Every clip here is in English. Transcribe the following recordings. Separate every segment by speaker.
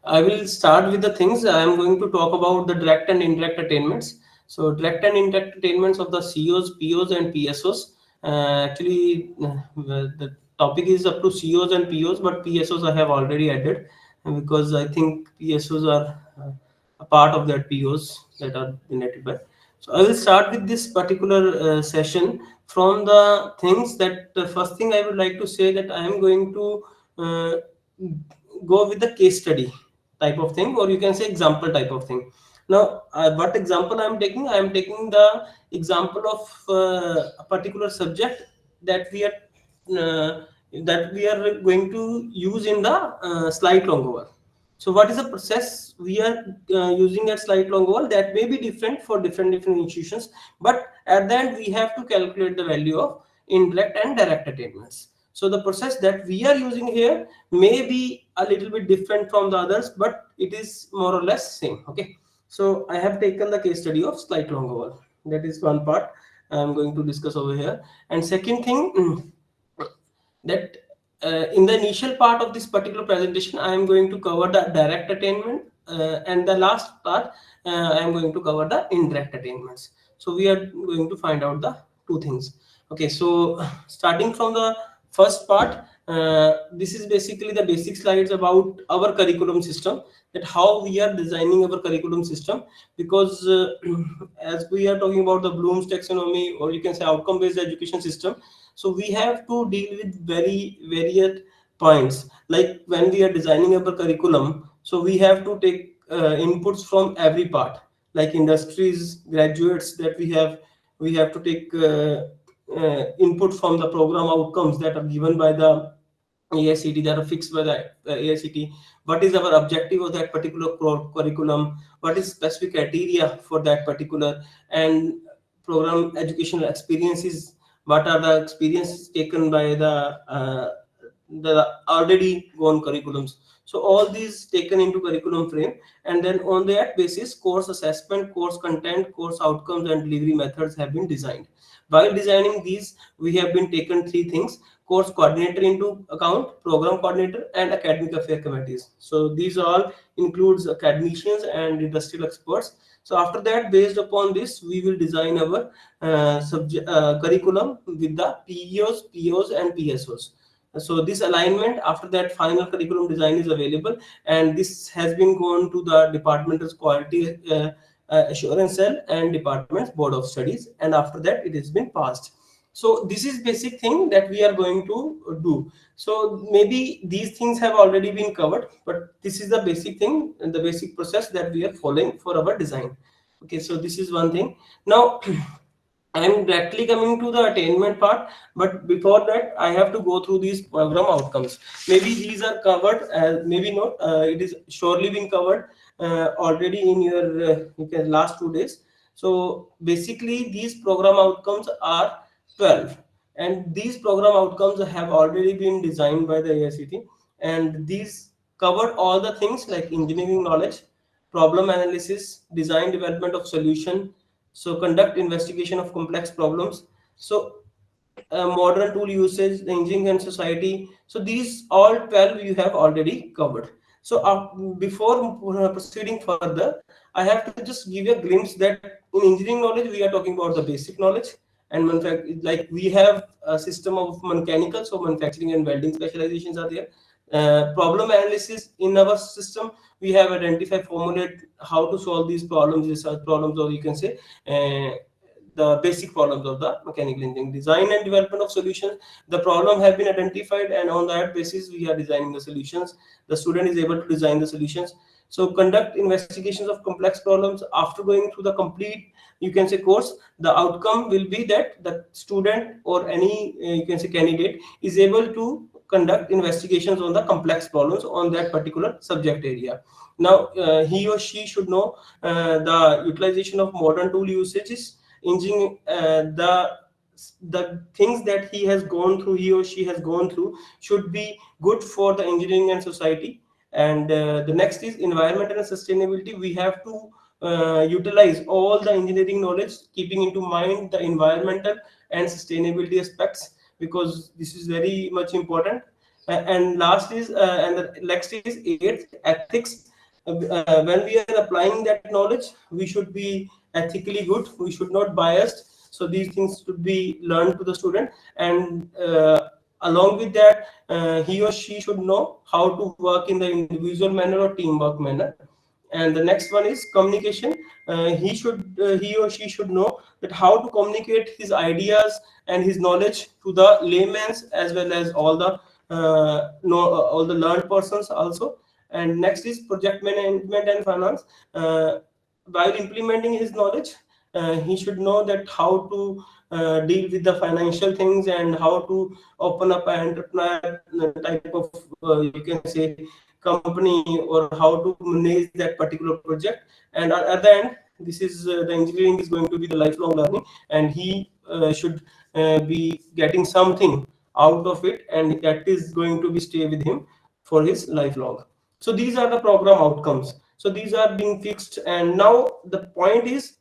Speaker 1: I will start with the things. I am going to talk about the direct and indirect attainments. So direct and indirect attainments of the COs, POs, and PSOs. Actually, the topic is up to COs and POs, but PSOs I have already added, because I think PSOs are a part of that POs that are related by. So I will start with this particular session from the things that the first thing I would like to say that I am going to uh, go with the case study type of thing, or you can say example type of thing. Now, what example I am taking? I am taking the example of a particular subject that uh, we are going to use in the slide longover. So what is the process we are using at slide longover? That may be different for different institutions, but at the end we have to calculate the value of indirect and direct attainments. So the process that we are using here may be a little bit different from the others, but it is more or less same. Okay. So I have taken the case study of slide longover. That is one part I am going to discuss over here. And second thing, that in the initial part of this particular presentation, I am going to cover the direct attainment, and the last part, I am going to cover the indirect attainments. So we are going to find out the two things. Okay, so starting from the first part, this is basically the basic slides about our curriculum system, that how we are designing our curriculum system, because as we are talking about the Bloom's taxonomy, or you can say outcome based education system, so we have to deal with very varied points. Like when we are designing our curriculum, so we have to take inputs from every part, like industries, graduates that we have to take input from the program outcomes that are given by the AICT, that are fixed by the AICT. What is our objective of that particular curriculum? What is specific criteria for that particular and program educational experiences? What are the experiences taken by the already gone curriculums? So all these taken into curriculum frame, and then on that basis, course assessment, course content, course outcomes, and delivery methods have been designed. While designing these, we have been taken three things: course coordinator into account, program coordinator, and academic affair committees. So these all includes academicians and industrial experts. So after that, based upon this, we will design our curriculum with the PEOs, POs, and PSOs. So this alignment, after that, final curriculum design is available, and this has been gone to the department's quality assurance cell and department's board of studies, and after that it has been passed. So this is basic thing that we are going to do. So maybe these things have already been covered, but this is the basic thing and the basic process that we are following for our design. Okay, so this is one thing. Now I am directly coming to the attainment part, but before that, I have to go through these program outcomes. Maybe these are covered, maybe not. It is surely been covered already in your you can last 2 days. So basically, these program outcomes are 12, and these program outcomes have already been designed by the AICT, and these covered all the things like engineering knowledge, problem analysis, design development of solution, so conduct investigation of complex problems, so modern tool usage, the engineering and society. So these all 12 you have already covered. So before proceeding further, I have to just give you a glimpse that in engineering knowledge we are talking about the basic knowledge, and like we have a system of mechanical, so manufacturing and welding specializations are there. Problem analysis in our system, we have identified, formulate how to solve these problems, research problems, or you can say the basic problems of the mechanical engineering. Design and development of solutions, the problem have been identified, and on that basis we are designing the solutions. The student is able to design the solutions. So conduct investigations of complex problems. After going through the complete, you can say, course, the outcome will be that the student or any you can say candidate is able to conduct investigations on the complex problems on that particular subject area. Now he or she should know the utilization of modern tool usages, engine, the things that he or she has gone through should be good for the engineering and society. And the next is environmental and sustainability. We have to utilize all the engineering knowledge, keeping into mind the environmental and sustainability aspects, because this is very much important. And last is and the next is eighth, ethics. when we are applying that knowledge, we should be ethically good, we should not biased. So these things should be learned to the student, and along with that, he or she should know how to work in the individual manner or teamwork manner. And the next one is communication. He or she should know that how to communicate his ideas and his knowledge to the layman's as well as all the all the learned persons also. And next is project management and finance. While implementing his knowledge, he should know that how to deal with the financial things and how to open up an entrepreneur type of you can say company, or how to manage that particular project. And at the end, this is the engineering is going to be the lifelong learning, and he should be getting something out of it, and that is going to be stay with him for his lifelong. So these are the program outcomes, so these are being fixed. And now the point is,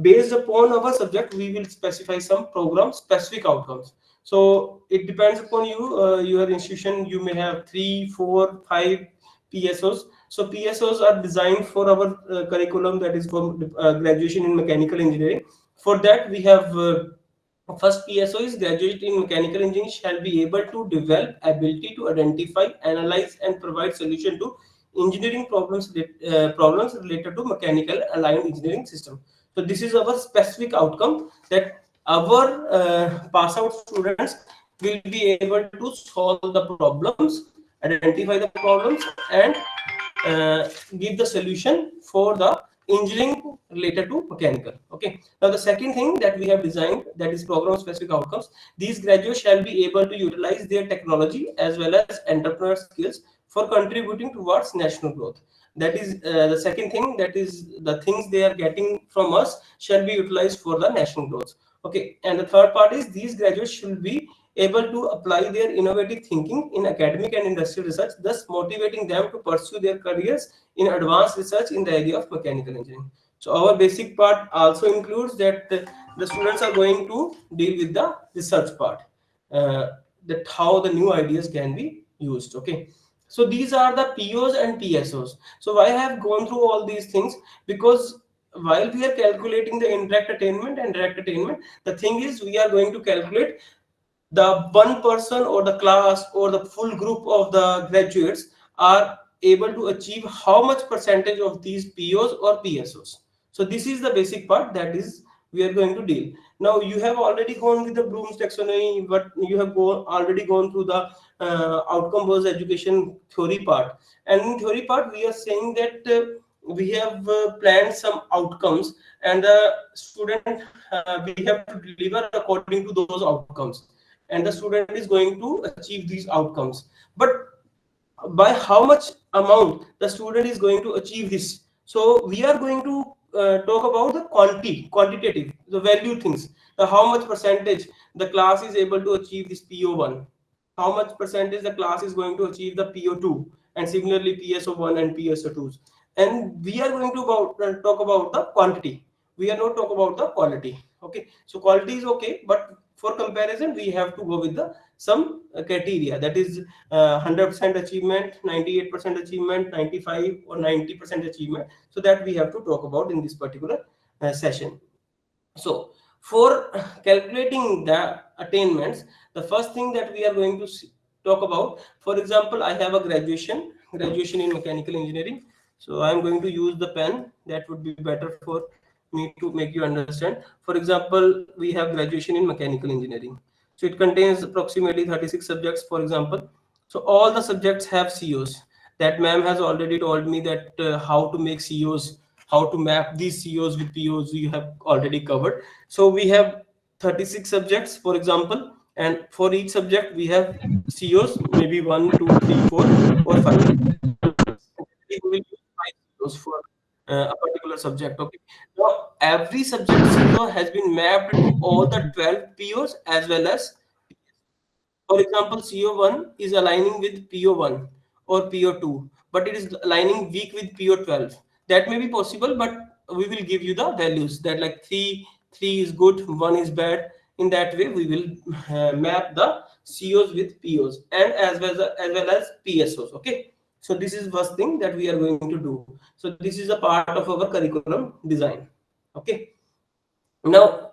Speaker 1: based upon our subject, we will specify some program specific outcomes. So it depends upon you, your institution. You may have 3, 4, 5 PSOs. So PSOs are designed for our curriculum, that is for graduation in mechanical engineering. For that, we have first PSO is graduate in mechanical engineering shall be able to develop ability to identify, analyze, and provide solution to engineering problems related to mechanical aligned engineering system. So this is our specific outcome, that our pass out students will be able to solve the problems, identify the problems, and give the solution for the engineering related to mechanical. Okay, now the second thing that we have designed, that is program specific outcomes. These graduates shall be able to utilize their technology as well as entrepreneur skills for contributing towards national growth. That is the second thing, that is the things they are getting from us shall be utilized for the national growth. Okay, and the third part is these graduates should be able to apply their innovative thinking in academic and industrial research, thus motivating them to pursue their careers in advanced research in the area of mechanical engineering. So our basic part also includes that the students are going to deal with the research part, uh, that how the new ideas can be used. Okay, so these are the POs and PSOs. So why I have gone through all these things? Because while we are calculating the indirect attainment and direct attainment, the thing is we are going to calculate the one person or the class or the full group of the graduates are able to achieve how much percentage of these POs or PSOs. So this is the basic part that is we are going to deal. Now you have already gone with the Bloom's taxonomy, but you have already gone through the outcome based education theory part. And in theory part, we are saying that we have planned some outcomes, and the student we have to deliver according to those outcomes, and the student is going to achieve these outcomes. But by how much amount the student is going to achieve this? So we are going to talk about the quantitative, the value things, the how much percentage the class is able to achieve this PO1, how much percentage the class is going to achieve the PO2, and similarly PSO1 and PSO2s. And we are going to talk about the quantity, we are not talk about the quality. Okay, so quality is okay, but for comparison we have to go with the some criteria, that is 100% achievement, 98% achievement, 95 or 90% achievement. So that we have to talk about in this particular session. So for calculating the attainments, the first thing that we are going to talk about, for example, I have a graduation in mechanical engineering. So I am going to use the pen, that would be better for me to make you understand. For example, we have graduation in mechanical engineering. So it contains approximately 36 subjects, for example. So all the subjects have COs. That ma'am has already told me that how to make COs, how to map these COs with POs, you have already covered. So we have 36 subjects, for example, and for each subject we have COs, maybe 1, 2, 3, 4, or 5. We will use 5 COs for a particular subject. Okay. Now every subject CO has been mapped to all the 12 POs as well as, for example, CO1 is aligning with PO1 or PO2, but it is aligning weak with PO12. That may be possible, but we will give you the values that like 3 is good, 1 is bad. In that way, we will map the COs with POs and as well as PSOs. Okay. So this is first thing that we are going to do. So this is a part of our curriculum design. Okay. Now,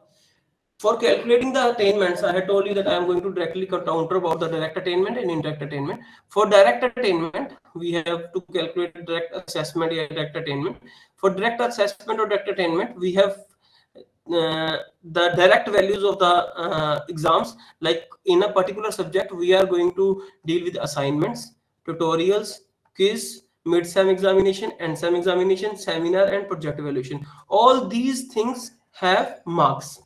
Speaker 1: for calculating the attainments, I had told you that I am going to directly counter about the direct attainment and indirect attainment. For direct attainment, we have to calculate direct assessment or direct attainment. For direct assessment or direct attainment, we have the direct values of the exams. Like in a particular subject, we are going to deal with assignments, tutorials, quiz, mid-sem examination, end-sem examination, seminar, and project evaluation. All these things have marks.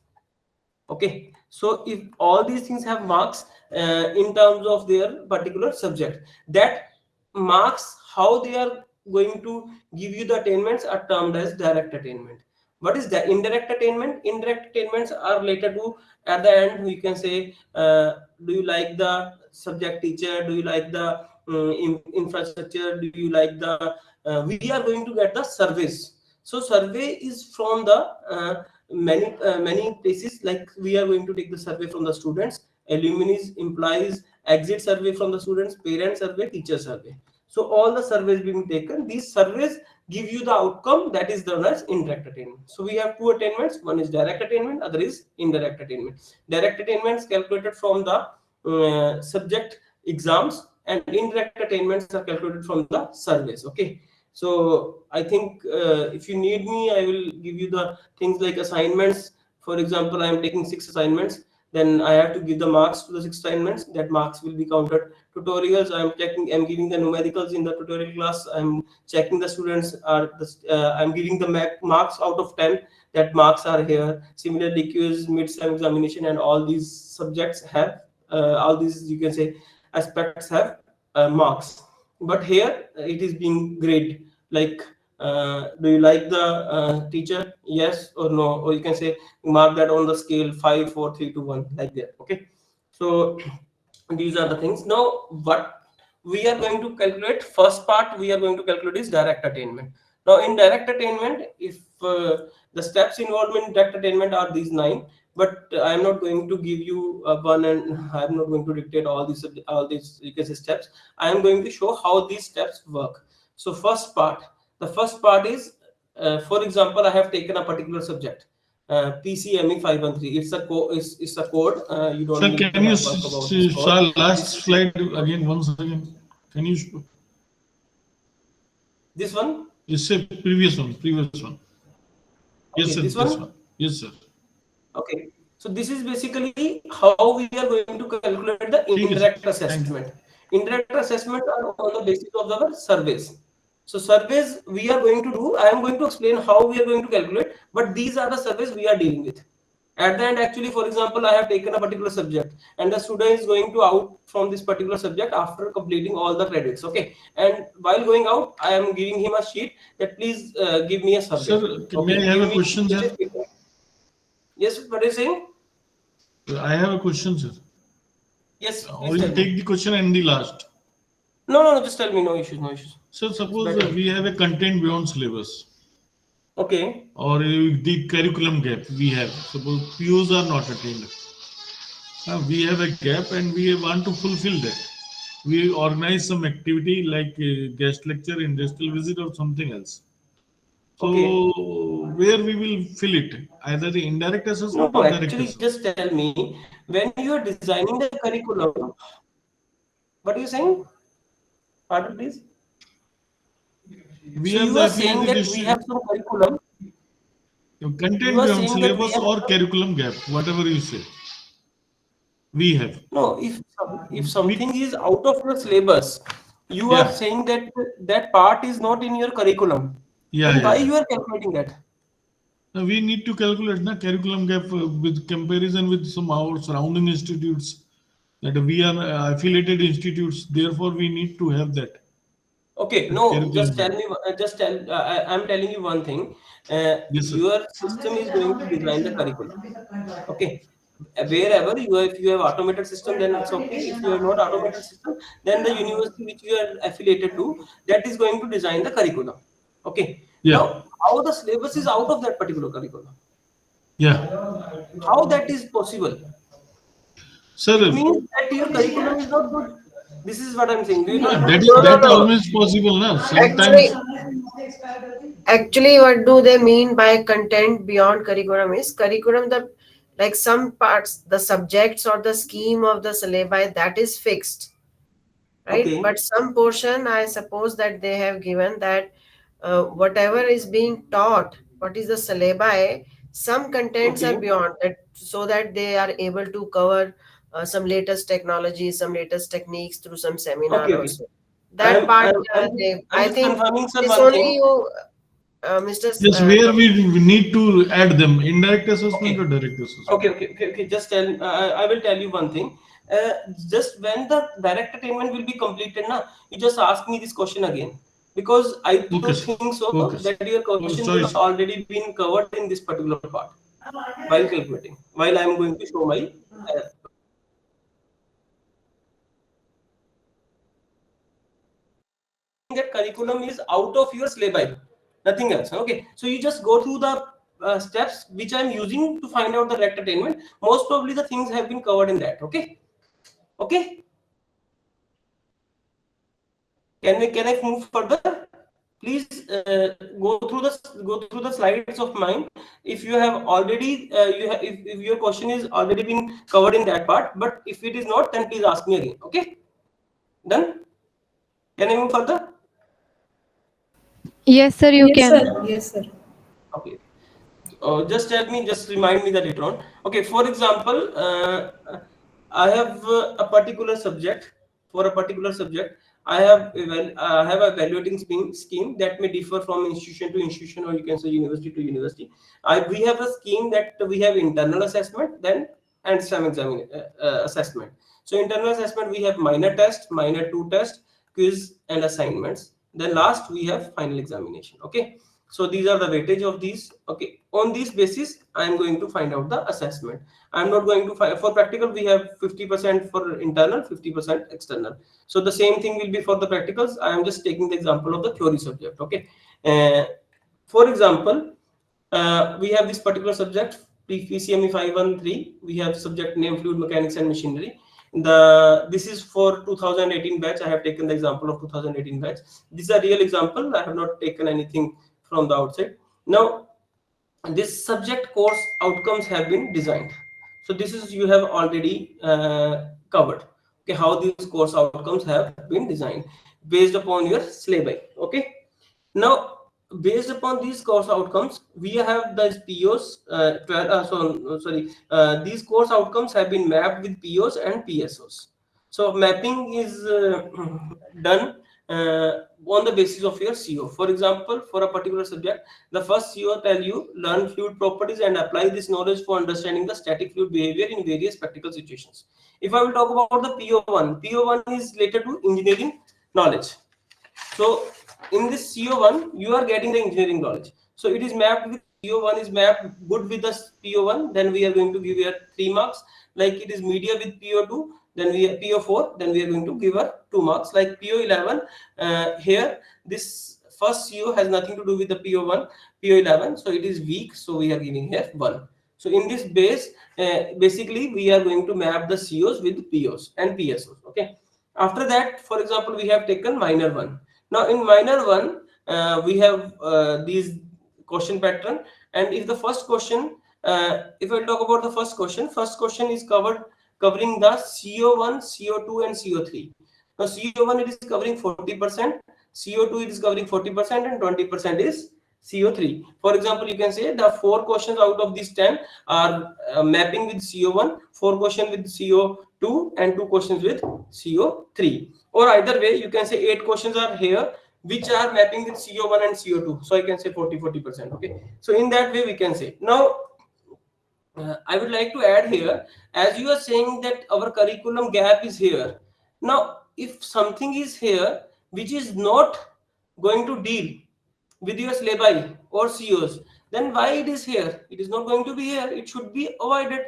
Speaker 1: Okay, so if all these things have marks in terms of their particular subject, that marks how they are going to give you the attainments are termed as direct attainment. What is the indirect attainment? Indirect attainments are related to, at the end we can say, do you like the subject teacher, do you like the infrastructure, do you like the we are going to get the surveys. So survey is from the many places. Like we are going to take the survey from the students, alumni, employees, exit survey from the students, parent survey, teacher survey. So all the surveys being taken, these surveys give you the outcome that is known as indirect attainment. So we have two attainments, one is direct attainment, other is indirect attainment. Direct attainment is calculated from the subject exams, and indirect attainments are calculated from the surveys. Okay, so I think if you need me, I will give you the things like assignments. For example, I am taking 6 assignments, then I have to give the marks to the 6 assignments. That marks will be counted. Tutorials, I am checking, I'm giving the numericals in the tutorial class. I'm checking the students are the, I'm giving the marks out of 10. That marks are here. Similarly, quiz, mid-sem examination, and all these subjects have all these, you can say, aspects have marks. But here it is being graded. Like do you like the teacher, yes or no, or you can say mark that on the scale 5 4 3 2 1, like that. Okay, so these are the things. Now what we are going to calculate, first part we are going to calculate is direct attainment. Now in direct attainment, if the steps involved in direct attainment are these 9, but I am not going to give you one, and I am not going to dictate all these you can say steps. I am going to show how these steps work. So first part, the first part is, for example, I have taken a particular subject, PCME 513. It's a code. You don't
Speaker 2: Sir,
Speaker 1: need
Speaker 2: can
Speaker 1: to
Speaker 2: you
Speaker 1: have work about this code.
Speaker 2: show last
Speaker 1: This
Speaker 2: slide again once again? Can you show?
Speaker 1: this one.
Speaker 2: Yes, sir, previous one, previous one. Yes,
Speaker 1: Okay,
Speaker 2: sir,
Speaker 1: this
Speaker 2: this
Speaker 1: one.
Speaker 2: one. Yes, sir.
Speaker 1: Okay, so this is basically how we are going to calculate the
Speaker 2: ठीक है
Speaker 1: indirect
Speaker 2: sir,
Speaker 1: assessment.
Speaker 2: Thank you.
Speaker 1: Indirect assessment are on the basis of our surveys. So surveys we are going to do. I am going to explain how we are going to calculate, but these are the surveys we are dealing with. At the end, actually, for example, I have taken a particular subject, and the student is going to out from this particular subject after completing all the credits. Okay, and while going out, I am giving him a sheet that please give me a survey.
Speaker 2: Sir, may
Speaker 1: Okay,
Speaker 2: I have
Speaker 1: give
Speaker 2: a
Speaker 1: me
Speaker 2: question, sir?
Speaker 1: yes. What are you saying?
Speaker 2: I have a question, sir.
Speaker 1: Yes,
Speaker 2: Or
Speaker 1: please
Speaker 2: you
Speaker 1: tell me.
Speaker 2: take the question and the last.
Speaker 1: No, no, no. Just tell me. No issues. No issues.
Speaker 2: Sir,
Speaker 1: It's
Speaker 2: suppose
Speaker 1: better.
Speaker 2: we have a content beyond syllabus
Speaker 1: Okay.
Speaker 2: or the curriculum gap we have. Suppose POs are not attained. We have a gap and we want to fulfill that. We organize some activity like guest lecture, industrial visit, or something else.
Speaker 1: Okay.
Speaker 2: So where we will fill it, either the indirect assessment
Speaker 1: No,
Speaker 2: or direct
Speaker 1: actually,
Speaker 2: assessment.
Speaker 1: just tell me when you are designing the curriculum. What are you saying? Pardon, please.
Speaker 2: We
Speaker 1: So
Speaker 2: have
Speaker 1: you
Speaker 2: the
Speaker 1: are saying
Speaker 2: affiliated
Speaker 1: that we have some curriculum. You
Speaker 2: content
Speaker 1: are
Speaker 2: beyond
Speaker 1: saying that we
Speaker 2: syllabus
Speaker 1: have
Speaker 2: or
Speaker 1: some.
Speaker 2: curriculum gap, whatever you say. We have.
Speaker 1: No, if
Speaker 2: We
Speaker 1: something is out of your syllabus, you are
Speaker 2: yeah
Speaker 1: saying that that part is not in your curriculum.
Speaker 2: yeah
Speaker 1: Then
Speaker 2: yeah
Speaker 1: why
Speaker 2: yeah.
Speaker 1: you are calculating that?
Speaker 2: Now we need to calculate na curriculum gap with comparison with some our surrounding institutes that we are affiliated institutes. Therefore, we need to have
Speaker 1: Okay,
Speaker 2: that
Speaker 1: no,
Speaker 2: curriculum
Speaker 1: just
Speaker 2: gap.
Speaker 1: tell me, just tell, I'm telling you one thing.
Speaker 2: Yes, sir.
Speaker 1: Your system is going to design the curriculum. Okay. Wherever you are, if you have automated system, then it's okay. If you have not automated system, then the university which you are affiliated to, that is going to design the curriculum. Okay.
Speaker 2: Yeah,
Speaker 1: Now, how the syllabus is out of that particular curriculum?
Speaker 2: yeah,
Speaker 1: How that is possible?
Speaker 2: sir.
Speaker 1: It means that your curriculum is not good. This is what I'm saying. Do you know
Speaker 2: Yeah,
Speaker 1: that?
Speaker 2: that is
Speaker 3: No, no,
Speaker 2: that
Speaker 3: no.
Speaker 2: always possible now.
Speaker 3: Actually,
Speaker 2: Sometimes
Speaker 3: Actually, what do they mean by content beyond curriculum is curriculum the like some parts, the subjects or the scheme of the syllabi that is fixed, right?
Speaker 1: Okay.
Speaker 3: But some portion, I suppose that they have given that whatever is being taught, what is the syllabi, some contents are
Speaker 1: Okay.
Speaker 3: beyond that, so that they are able to cover some latest technology, some latest techniques through some seminar
Speaker 1: Okay. Okay.
Speaker 3: also. That part, they,
Speaker 1: I'm
Speaker 3: I
Speaker 1: just
Speaker 3: think,
Speaker 1: confirming, sir,
Speaker 3: this
Speaker 1: one
Speaker 3: only
Speaker 1: thing.
Speaker 3: you, Mr.
Speaker 2: yes, where we need to add them indirect assessment or
Speaker 1: Okay.
Speaker 2: direct assessment.
Speaker 1: Okay. Just tell. I will tell you one thing. Uh, just when the direct attainment will be completed, na, you just ask me this question again, because I
Speaker 2: Okay,
Speaker 1: think
Speaker 2: sir.
Speaker 1: so that
Speaker 2: Okay,
Speaker 1: your
Speaker 2: sir.
Speaker 1: question will
Speaker 2: Oh, sorry,
Speaker 1: already
Speaker 2: sir.
Speaker 1: been covered in this particular part while calculating. While I am going to show my that curriculum is out of your syllabi, nothing else. Okay, so you just go through the steps which I'm using to find out the direct attainment. Most probably the things have been covered in that. Okay, okay. Can I move further? Please go through the slides of mine. If you have already if your question is already been covered in that part, but if it is not, then please ask me again. Okay, done. Can I move further?
Speaker 4: Yes, sir, you
Speaker 5: Yes,
Speaker 4: can.
Speaker 5: sir. Yes, sir.
Speaker 1: Okay. Just tell me, just remind me that later on. Okay, for example, I have a particular subject. For a particular subject, I have a evaluating scheme that may differ from institution to institution, or you can say university to university. We have a scheme that we have internal assessment, then and some assessment. So internal assessment, we have minor test, minor two test, quiz and assignments. Then last we have final examination. Okay, so these are the weightage of these. Okay, on this basis I am going to find out the assessment. I am not going to find for practical. We have 50% for internal, 50% external. So the same thing will be for the practicals. I am just taking the example of the theory subject. Okay, uh, for example, we have this particular subject PCME 513. We have subject name fluid mechanics and machinery. This is for 2018 batch. I have taken the example of 2018 batch. This is a real example. I have not taken anything from the outside. Now this subject course outcomes have been designed. So this is you have already covered. Okay, how these course outcomes have been designed based upon your syllabi. Okay, now based upon these course outcomes, we have the POs. 12, sorry, these course outcomes have been mapped with POs and PSOs. So mapping is done on the basis of your CO. For example, for a particular subject, the first CO tell you learn fluid properties and apply this knowledge for understanding the static fluid behavior in various practical situations. If I will talk about the PO1, PO1 is related to engineering knowledge. So in this CO1, you are getting the engineering knowledge. So it is mapped with CO1 is mapped good with the PO1. Then we are going to give her 3 marks. Like it is media with PO2. Then we have PO4. Then we are going to give her 2 marks. Like PO11 here, this first CO has nothing to do with the PO1, PO11. So it is weak. So we are giving here 1. So in this base, basically we are going to map the COs with POs and PSOs. Okay. After that, for example, we have taken minor one. Now in minor one, we have these question pattern, and if the first question, if I talk about the first question is covering the CO1, CO2, and CO3. Now CO1 it is covering 40%, CO2 it is covering 40%, and 20% is CO3. For example, you can say the 4 questions out of these 10 are mapping with CO1, 4 questions with CO2, and 2 questions with CO3. Or either way, you can say 8 questions are here which are mapping with CO1 and CO2. So I can say 40%. Okay. So in that way, we can say. Now, I would like to add here, as you are saying that our curriculum gap is here. Now, if something is here which is not going to deal with your syllabi or COs, then why it is here? It is not going to be here. It should be avoided.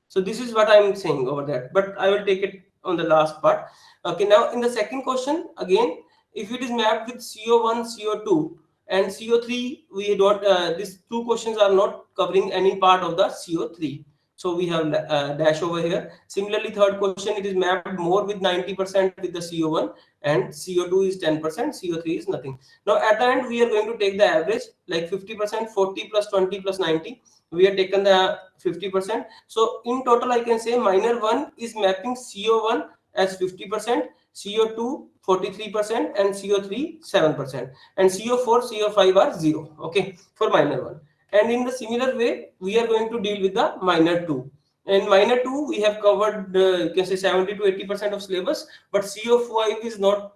Speaker 1: So this is what I am saying over that. But I will take it on the last part. Okay. Now, in the second question, again, if it is mapped with CO1, CO2, and CO3, we don't. These 2 questions are not covering any part of the CO3. So we have dash over here. Similarly, third question, it is mapped more with 90% with the CO1, and CO2 is 10%, CO3 is nothing. Now at the end, we are going to take the average, like 50%, 40 plus 20 plus 90. We have taken the 50%. So in total, I can say minor 1 is mapping CO1 as 50%, CO2 43%, and CO3 7%, and CO4, CO5 are 0. Okay, for minor 1. And in the similar way, we are going to deal with the minor 2. In minor 2, we have covered, you can say 70 to 80% of syllabus, but CO5 is not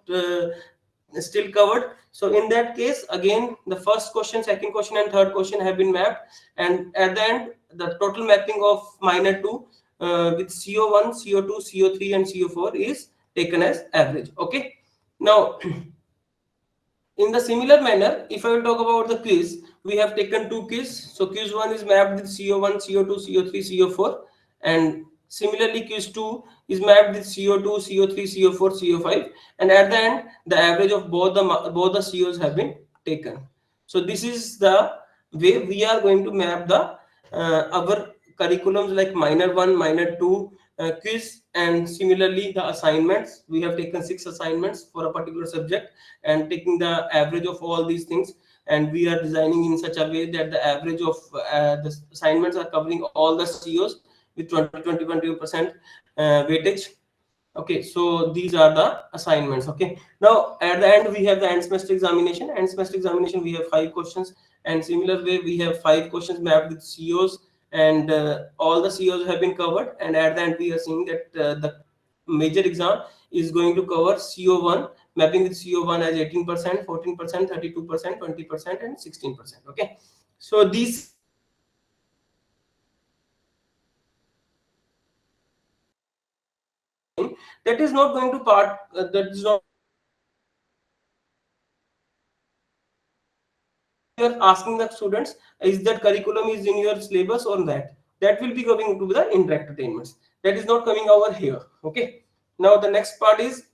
Speaker 1: still covered. So in that case, again, the first question, second question, and third question have been mapped. And at the end, the total mapping of minor 2 with CO1, CO2, CO3, and CO4 is taken as average. Okay. Now, in the similar manner, if I will talk about the quiz, we have taken two quiz. So quiz 1 is mapped with CO1, CO2, CO3, CO4, and similarly quiz 2 is mapped with CO2, CO3, CO4, CO5, and at the end the average of both the COs have been taken. So this is the way we are going to map the our curriculums like minor 1, minor 2 quiz, and similarly the assignments. We have taken 6 assignments for a particular subject and taking the average of all these things, and we are designing in such a way that the average of the assignments are covering all the COs with 20% weightage. Okay, so these are the assignments. Okay, now at the end we have the end semester examination. End semester examination, we have 5 questions, and similar way we have 5 questions mapped with COs, and all the COs have been covered. And at the end we are seeing that the major exam is going to cover CO1, mapping with CO1 as 18%, 14%, 32%, 20%, and 16%. Okay, so these that is not going to part that is not you are asking the students, is that curriculum is in your syllabus or that will be coming to the indirect attainments. That is not coming over here. Okay, now the next part is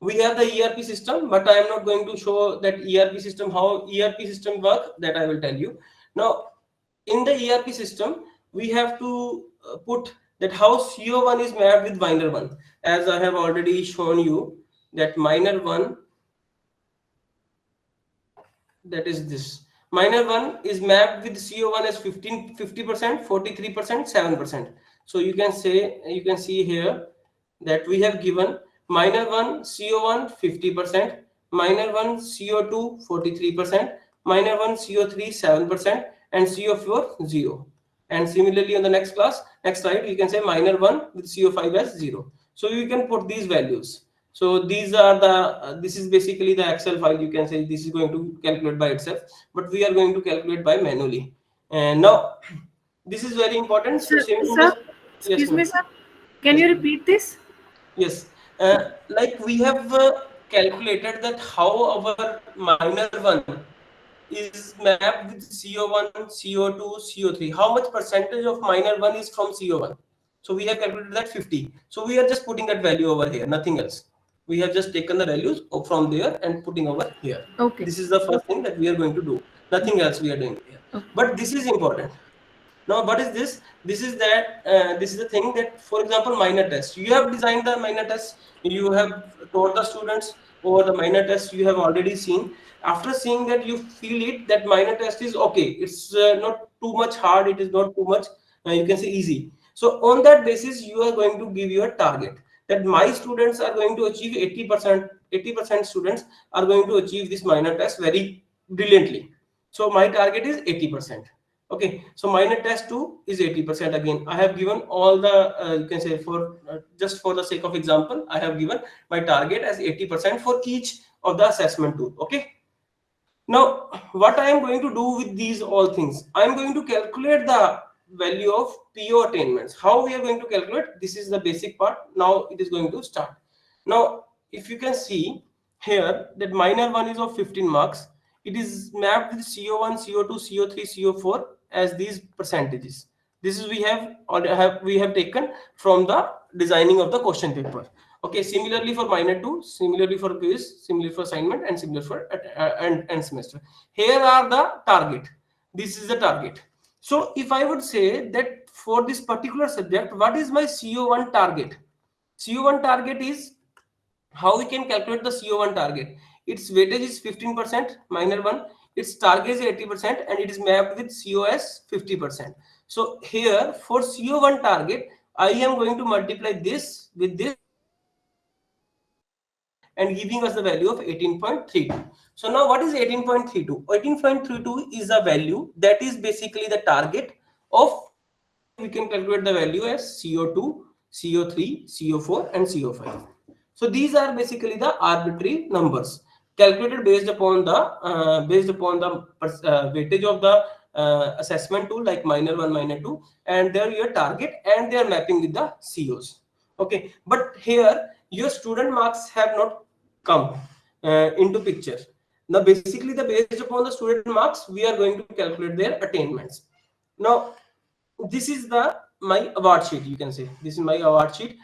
Speaker 1: we have the ERP system, but I am not going to show that ERP system, how ERP system work, that I will tell you. Now in the ERP system, we have to put that how CO1 is mapped with minor 1, as I have already shown you that minor 1, that is this minor 1 is mapped with CO1 as 50%, 43%, 7%. So you can see here that we have given minor 1 CO1 50%, minor 1 CO2 43%, minor 1 CO3 7%, and CO4 0. And similarly on the next slide, you can say minor 1 with CO5 as 0. So you can put these values. So these are the this is basically the Excel file. You can say this is going to calculate by itself, but we are going to calculate by manually. And now this is very important. So same to
Speaker 4: Sir,
Speaker 1: yes,
Speaker 4: excuse me,
Speaker 1: ma'am.
Speaker 4: sir. Can
Speaker 1: Yes,
Speaker 4: you
Speaker 1: ma'am.
Speaker 4: repeat this?
Speaker 1: Yes, like we have calculated that how our minor 1 is mapped with CO1, CO2, CO3. How much percentage of minor 1 is from CO1? So we have calculated that 50. So we are just putting that value over here, nothing else. We have just taken the values from there and putting over here.
Speaker 4: Okay.
Speaker 1: This is the first thing that we are going to do. Nothing else we are doing here.
Speaker 4: Okay.
Speaker 1: But this is important. Now what is this? This is that this is the thing that, for example, minor test, you have designed the minor test, you have taught the students over the minor test, you have already seen. After seeing that, you feel it that minor test is okay, it's not too much hard, it is not too much you can say easy. So on that basis you are going to give your target that my students are going to achieve 80% students are going to achieve this minor test very brilliantly. So my target is 80%. Okay, so minor test 2 is 80%. Again, I have given all the you can say for just for the sake of example, I have given my target as 80% for each of the assessment tool. Okay, now what I am going to do with these all things, I am going to calculate the value of PO attainments. How we are going to calculate? This is the basic part. Now it is going to start. Now if you can see here that minor 1 is of 15 marks, it is mapped with CO1, CO2, CO3, CO4 as these percentages. This is we have taken from the designing of the question paper. Okay, similarly for minor 2, similarly for quiz, similarly for assignment, and similar for end semester. Here are the target. This is the target. So if I would say that for this particular subject, what is my CO1 target? CO1 target is, how we can calculate the CO1 target. Its weightage is 15%, minor one. Its target is 80%, and it is mapped with COS 50%. So here for CO1 target, I am going to multiply this with this and giving us the value of 18.32. So now what is 18.32? 18.32 is a value that is basically the target of, we can calculate the value as CO2, CO3, CO4 and CO5. So these are basically the arbitrary numbers calculated based upon the weightage of the assessment tool like minor 1, minor 2, and their your target, and they are mapping with the COs. Okay, but here your student marks have not come into picture. Now basically the based upon the student marks we are going to calculate their attainments. Now this is the my award sheet, you can say this is my award sheet.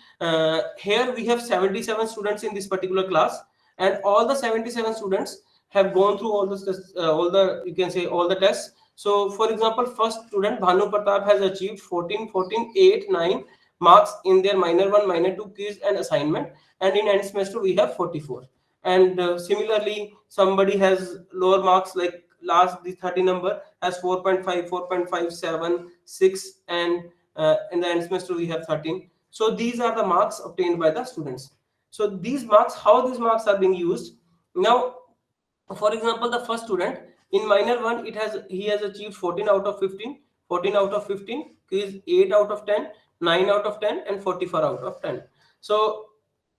Speaker 1: Here we have 77 students in this particular class, and all the 77 students have gone through all the all the, you can say, all the tests. So for example, first student Bhanu Pratap has achieved 14, 14, 8, 9 marks in their minor 1, minor 2 quiz and assignment, and in end semester we have 44. And similarly somebody has lower marks, like last the 30 number has 4.5, 4.57, 6, and in the end semester we have 13. So these are the marks obtained by the students. So these marks, how these marks are being used now. For example, the first student in minor 1, he has achieved 14 out of 15, 14 out of 15 is 8 out of 10, 9 out of 10 and 44 out of 10. So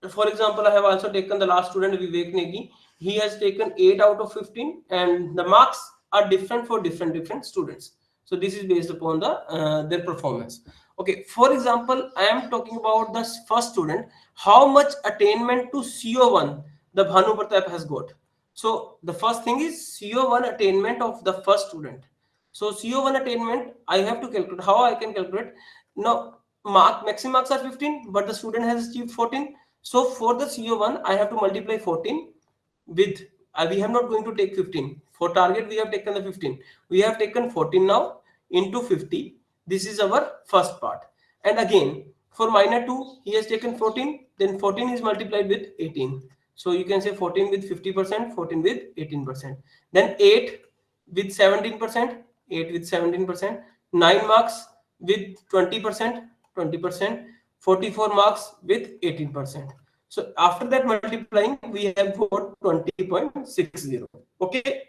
Speaker 1: for example, I have also taken the last student Vivek Negi. He has taken 8 out of 15, and the marks are different for different students. So this is based upon the their performance. Okay, for example, I am talking about the first student, how much attainment to CO1 the Bhanu Pratap has got. So the first thing is CO1 attainment of the first student. So CO1 attainment I have to calculate. How I can calculate? Now maximum marks are 15, but the student has achieved 14. So for the CO1 I have to multiply 14 with, we have not going to take 15. For target we have taken the 15. We have taken 14 now into 50. This is our first part. And again for minor 2 he has taken 14, then 14 is multiplied with 18. So you can say 14 with 50%, 14 with 18%. Then 8 with 17%, 8 with 17%, 9 marks with 20%, 20%, 44 marks with 18%. So after that multiplying, we have got 20.60. Okay.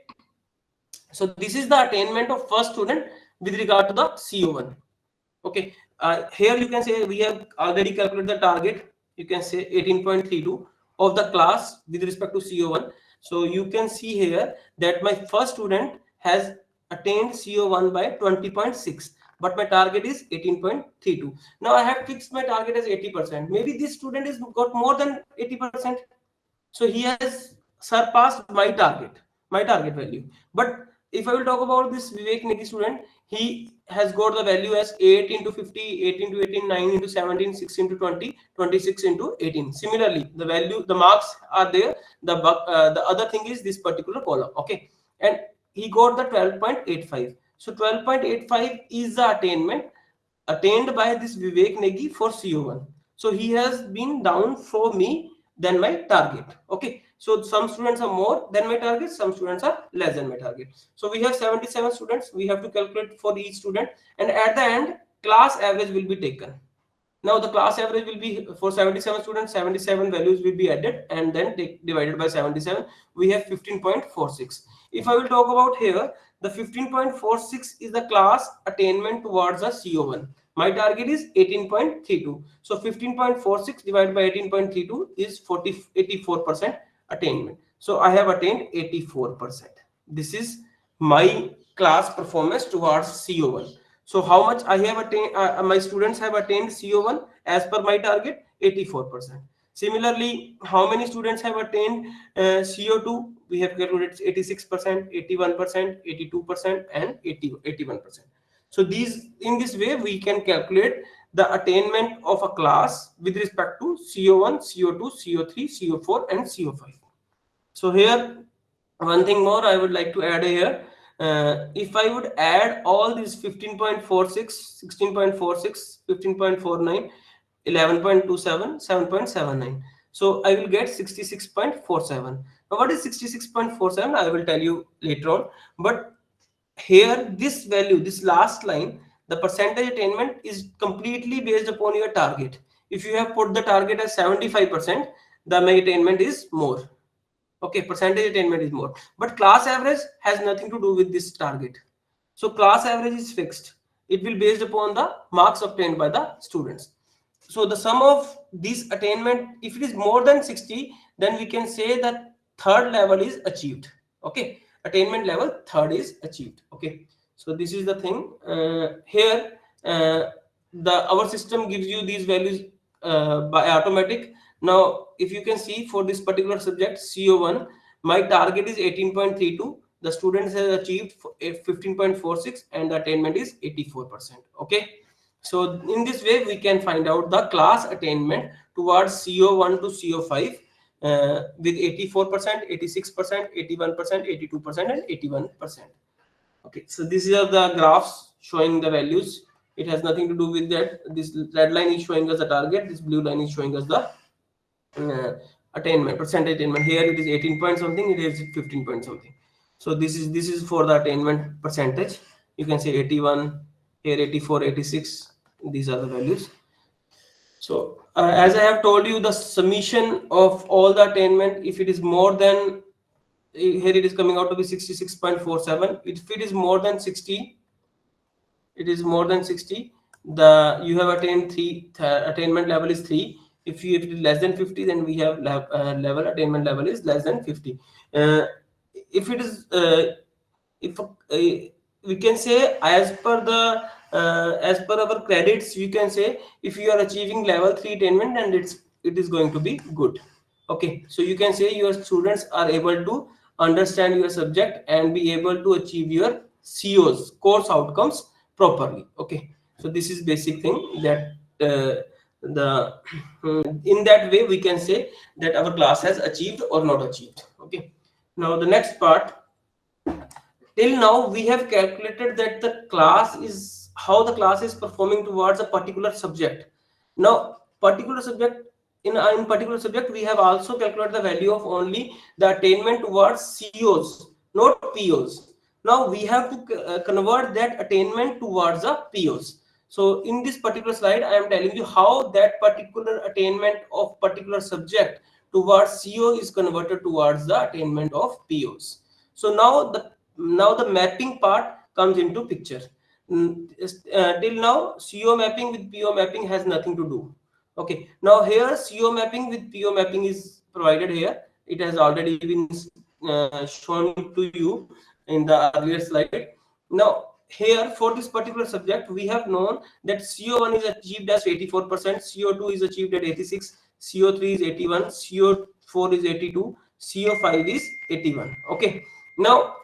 Speaker 1: So this is the attainment of first student with regard to the CO1. Okay. Here you can say we have already calculated the target. You can say 18.32 of the class with respect to CO1. So you can see here that my first student has attained CO1 by 20.6, but my target is 18.32. Now I have fixed my target as 80%. Maybe this student is got more than 80%. So he has surpassed my target value. But if I will talk about this Vivek Negi student, he has got the value as 8 into 50, 8 into 18, 9 into 17, 6 into 20, 26 into 18. Similarly, the value, the marks are there. The other thing is this particular column. Okay, and he got the 12.85. So 12.85 is the attainment attained by this Vivek Negi for CO1. So he has been down for me than my target. Okay, so some students are more than my target, some students are less than my target. So we have 77 students, we have to calculate for each student, and at the end class average will be taken. Now the class average will be for 77 students, 77 values will be added and then divided by 77. We have 15.46. If I will talk about here, the 15.46 is the class attainment towards the CO1. My target is 18.32. So 15.46 divided by 18.32 is 84% attainment. So I have attained 84%. This is my class performance towards CO1. So how much I have attained, my students have attained CO1 as per my target, 84%. Similarly, how many students have attained CO2? We have calculated 86%, 81%, 82%, and 81%. So these, in this way, we can calculate the attainment of a class with respect to CO1, CO2, CO3, CO4, and CO5. So here, one thing more I would like to add here. If I would add all these 15.46, 16.46, 15.49, 11.27, 7.79, so I will get 66.47. Now what is 66.47? I will tell you later on. But here, this value, this last line, the percentage attainment is completely based upon your target. If you have put the target as 75%, the my attainment is more. Okay, percentage attainment is more, but class average has nothing to do with this target. So class average is fixed. It will based upon the marks obtained by the students. So the sum of this attainment, if it is more than 60, then we can say that third level is achieved. Okay, attainment level third is achieved. Okay, so this is the thing. Here the our system gives you these values by automatic. Now if you can see, for this particular subject CO1, my target is 18.32. The students has achieved 15.46 and the attainment is 84%. Okay, so in this way we can find out the class attainment towards CO1 to CO5 with 84%, 86%, 81%, 82%, and 81%. Okay, so these are the graphs showing the values. It has nothing to do with that. This red line is showing us the target. This blue line is showing us the attainment, percentage attainment. Here it is 18 point something. It is 15 point something. So this is for the attainment percentage. You can say 81, here 84, 86. These are the values. So as I have told you, the summation of all the attainment, if it is more than, here it is coming out to be 66.47. If it is more than 60, it is more than 60, the you have attained 3, attainment level is 3. If it is less than 50, then we have level attainment level is less than 50. If it is if we can say, as per the as per our credits, you can say if you are achieving level 3 attainment, and it is going to be good. Okay, so you can say your students are able to understand your subject and be able to achieve your COs, course outcomes, properly. Okay, so this is basic thing that the in that way we can say that our class has achieved or not achieved. Okay, now the next part, till now we have calculated that the class is how the class is performing towards a particular subject. Now particular subject, in particular subject we have also calculated the value of only the attainment towards COs, not POs. Now we have to convert that attainment towards the POs. So in this particular slide I am telling you how that particular attainment of particular subject towards CO is converted towards the attainment of POs. So now the mapping part comes into picture. Till now CO mapping with PO mapping has nothing to do. Okay, now here CO mapping with PO mapping is provided here. It has already been shown to you in the earlier slide. Now here for this particular subject we have known that CO1 is achieved as 84%, CO2 is achieved at 86, CO3 is 81, CO4 is 82, CO5 is 81. Okay, now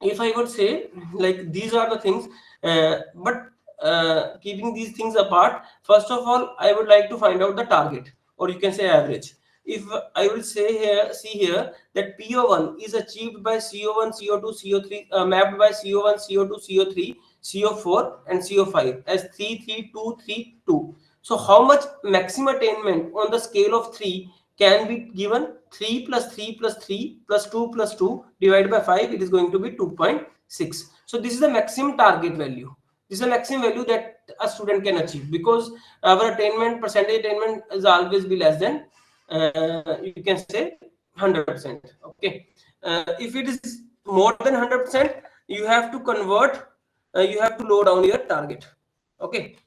Speaker 1: if I would say, like, these are the things, but keeping these things apart, first of all I would like to find out the target, or you can say average. If I will say here, see here, that PO1 is achieved by CO1, CO2, CO3, mapped by CO1, CO2, CO3, CO4 and CO5 as 3 3 2 3 2. So how much maximum attainment on the scale of 3 can be given? 3 plus 3 plus 3 plus 2 plus 2 divided by 5, it is going to be 2.6. So this is the maximum target value. This is the maximum value that a student can achieve, because our attainment, percentage attainment, is always be less than you can say 100%. Okay, if it is more than 100%, you have to convert, you have to lower down your target. Okay,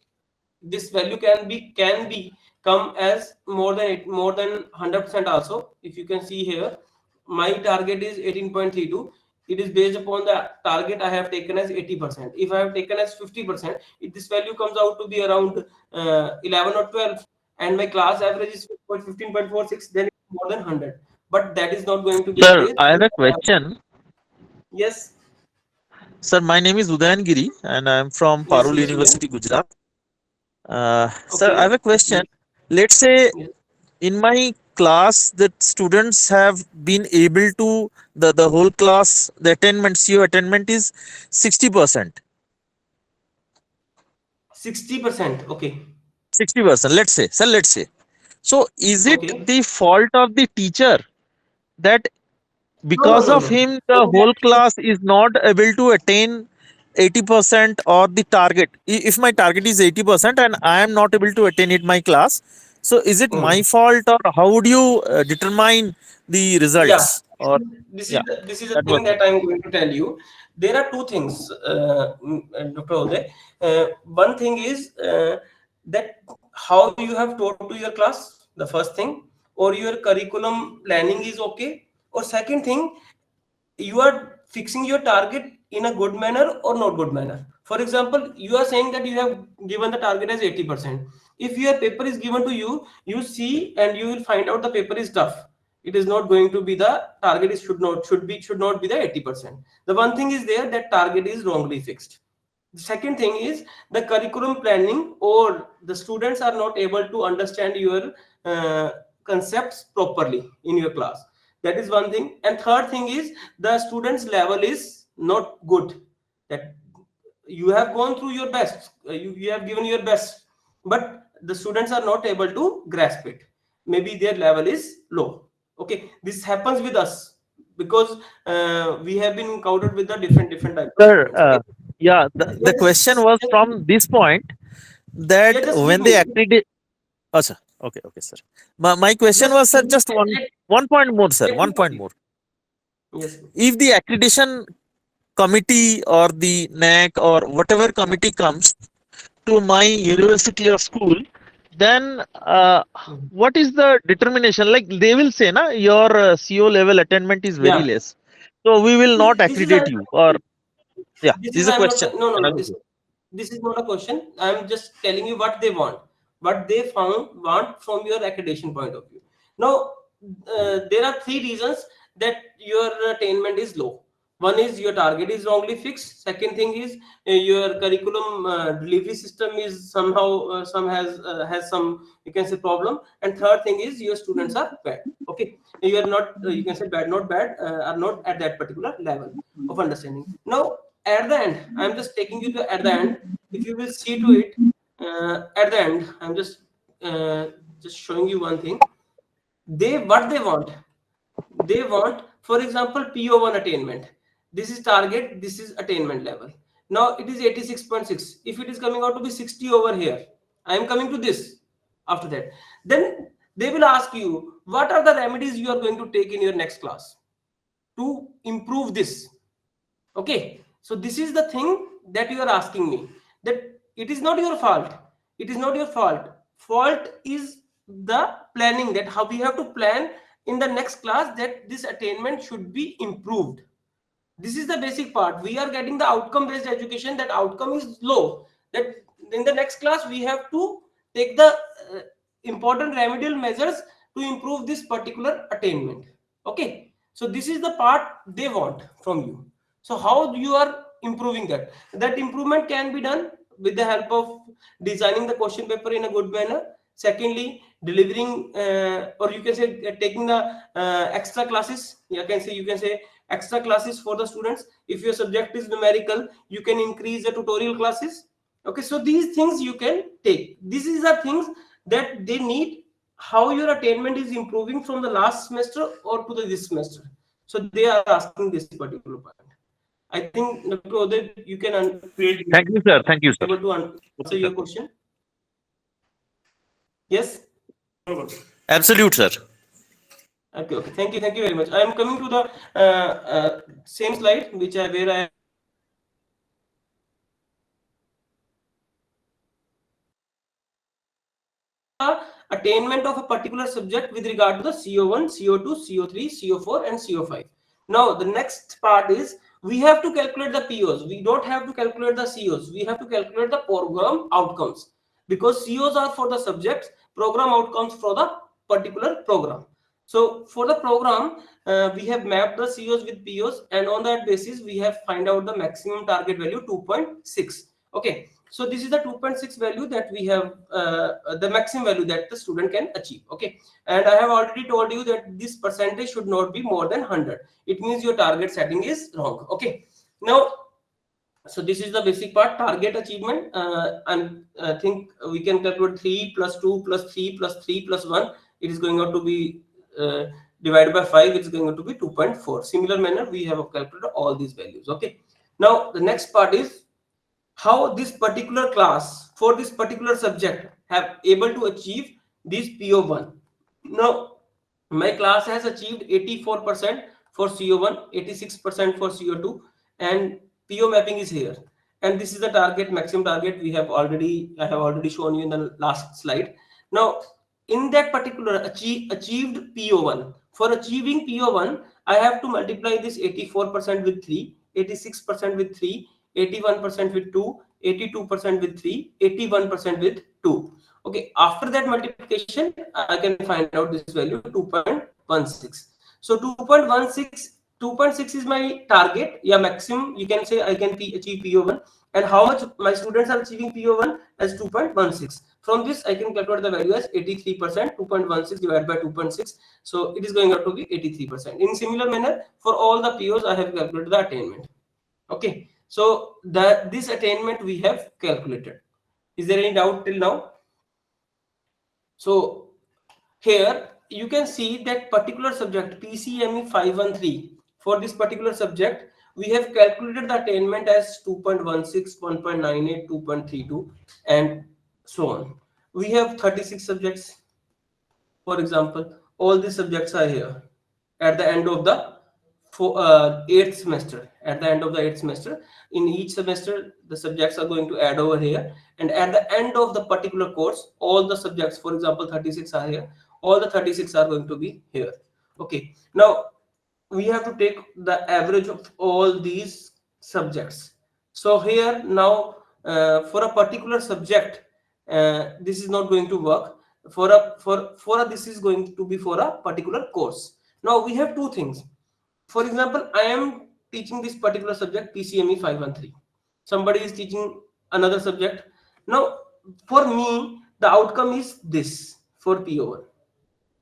Speaker 1: this value can be come as more than 100% also. If you can see here, my target is 18.32. It is based upon the target I have taken as 80%. If I have taken as 50%, if this value comes out to be around 11 or 12, and my class average is 15.46, then it's more than 100. But that is not going to be the
Speaker 4: Sir,
Speaker 1: case.
Speaker 4: I have a question.
Speaker 1: Yes,
Speaker 4: Sir, my name is Udayan Giri and I am from
Speaker 1: yes,
Speaker 4: Parul
Speaker 1: yes, Uday.
Speaker 4: University, Gujarat. Sir, I have
Speaker 1: Okay,
Speaker 4: a question. Let's say
Speaker 1: yes,
Speaker 4: in my class that students have been able to the whole class, the attainment, CO attainment is 60%.
Speaker 1: 60%. Okay.
Speaker 4: 60%, let's say. So let's say. So is it
Speaker 1: Okay.
Speaker 4: the fault of the teacher that
Speaker 1: No, no,
Speaker 4: because
Speaker 1: no,
Speaker 4: of
Speaker 1: no.
Speaker 4: him
Speaker 1: In
Speaker 4: the
Speaker 1: that
Speaker 4: whole
Speaker 1: case,
Speaker 4: class is not able to attain 80% or the target? If my target is 80% and I am not able to attain it my class, so is it my
Speaker 1: hmm.
Speaker 4: fault, or how would you determine the
Speaker 1: Yeah,
Speaker 4: results? Or yeah,
Speaker 1: this is the
Speaker 4: that was
Speaker 1: thing that I'm going to tell you. There are two things, Dr. Uday. One thing is that how you have taught to your class, the first thing, or your curriculum planning is okay, or second thing, you are fixing your target in a good manner or not good manner. For example, you are saying that you have given the target as 80%. If your paper is given to you, you see and you will find out the paper is tough. It is not going to be the target is should not be the 80%. The one thing is there that target is wrongly fixed. The second thing is the curriculum planning, or the students are not able to understand your uh, concepts properly in your class. That is one thing. And third thing is the students level is not good. That you have gone through your best, you have given your best, but the students are not able to grasp it. Maybe their level is low. Okay, this happens with us because we have been encountered with the different type of
Speaker 4: sir.
Speaker 1: students. Okay.
Speaker 4: Yeah, the question
Speaker 1: Yes,
Speaker 4: was
Speaker 1: yes,
Speaker 4: from this point that
Speaker 1: yeah, just give
Speaker 4: when
Speaker 1: me.
Speaker 4: they accredit. Oh, sir. Okay, okay, sir. My question
Speaker 1: Just
Speaker 4: was, sir, just one point more, sir.
Speaker 1: let me
Speaker 4: One point
Speaker 1: complete.
Speaker 4: more.
Speaker 1: Yes.
Speaker 4: If the accreditation committee or the NAC or whatever committee comes to my university or school, then
Speaker 1: Mhm.
Speaker 4: what is the determination? Like they will say, na, your CO level attainment is very
Speaker 1: Yeah.
Speaker 4: less, so we will not
Speaker 1: This is
Speaker 4: accredit you. Or yeah,
Speaker 1: this
Speaker 4: this
Speaker 1: is
Speaker 4: is a
Speaker 1: I'm not
Speaker 4: question.
Speaker 1: no no
Speaker 4: And
Speaker 1: no
Speaker 4: I will
Speaker 1: this
Speaker 4: go.
Speaker 1: this is not a question. I'm just telling you what they want, what they found want from your accreditation point of view. Now there are three reasons that your attainment is low. One is your target is wrongly fixed. Second thing is your curriculum delivery system is somehow some has some, you can say, problem. And third thing is your students are bad. Okay, you are not you can say bad, not bad, are not at that particular level of understanding. Now at the end, I'm just taking you to at the end. If you will see to it, at the end, I'm just showing you one thing. They what they want, for example, PO1 attainment. This is target, this is attainment level. Now it is 86.6. If it is coming out to be 60 over here, I am coming to this after that. Then they will ask you, what are the remedies you are going to take in your next class to improve this? Okay, so this is the thing that you are asking me, that it is not your fault. It is not your fault is the planning, that how we have to plan in the next class that this attainment should be improved. This is the basic part. We are getting the outcome based education, that outcome is low, that in the next class we have to take the important remedial measures to improve this particular attainment. Okay, so this is the part they want from you. So how you are improving that? That improvement can be done with the help of designing the question paper in a good manner. Secondly, delivering or you can say taking the extra classes. You can say extra classes for the students. If your subject is numerical, you can increase the tutorial classes. Okay, so these things you can take. These is the things that they need, how your attainment is improving from the last semester or to the this semester. So they are asking this particular point. I think Dr. Uday, you can
Speaker 4: Thank you, sir. Thank you,
Speaker 1: able
Speaker 4: sir.
Speaker 1: to answer your question. Yes.
Speaker 4: Absolute, sir.
Speaker 1: Okay, okay. Thank you very much. I am coming to the same slide, which I where I am showing you the attainment of a particular subject with regard to the CO1, CO2, CO3, CO4, and CO5. Now, the next part is we have to calculate the POs. We don't have to calculate the COs. We have to calculate the program outcomes, because COs are for the subjects, program outcomes for the particular program. So for the program, we have mapped the COs with POs, and on that basis, we have find out the maximum target value 2.6. Okay, So this is the 2.6 value that we have, the maximum value that the student can achieve. Okay, and I have already told you that this percentage should not be more than 100. It means your target setting is wrong. Okay, now, so this is the basic part, target achievement, and I think we can calculate 3 plus 2 plus 3 plus 3 plus 1. It is going out to be divided by 5. It's going to be 2.4. Similar manner, we have calculated all these values. Okay, now the next part is how this particular class for this particular subject have able to achieve this PO1. Now, my class has achieved 84% for CO1, 86% for CO2, and PO mapping is here. And this is the target, maximum target I have already shown you in the last slide. Now, in that particular achieved PO1, for achieving PO1, I have to multiply this 84% with 3, 86% with 3, 81% with 2, 82% with 3, 81% with 2. Okay, after that multiplication, I can find out this value 2.16. So 2.16 is my target, yeah, maximum. You can say I can achieve PO1, and how much my students are achieving PO1 as 2.16. From this, I can calculate the value as 83%. 2.16 divided by 2.6, so it is going out to be 83%. In similar manner, for all the POs, I have calculated the attainment. Okay, so this attainment we have calculated. Is there any doubt till now? So here you can see that particular subject PCME 513, for this particular subject we have calculated the attainment as 2.16, 1.98, 2.32 and so on. We have 36 subjects, for example. All these subjects are here at the end of the eighth semester. At the end of the eighth semester, in each semester the subjects are going to add over here, and at the end of the particular course, all the subjects, for example 36 are here, all the 36 are going to be here. Okay, now we have to take the average of all these subjects. So here now, for a particular subject, this is not going to work. This is going to be for a particular course. Now we have two things. For example, I am teaching this particular subject PCME 513. Somebody is teaching another subject. Now, for me, the outcome is this for PO1.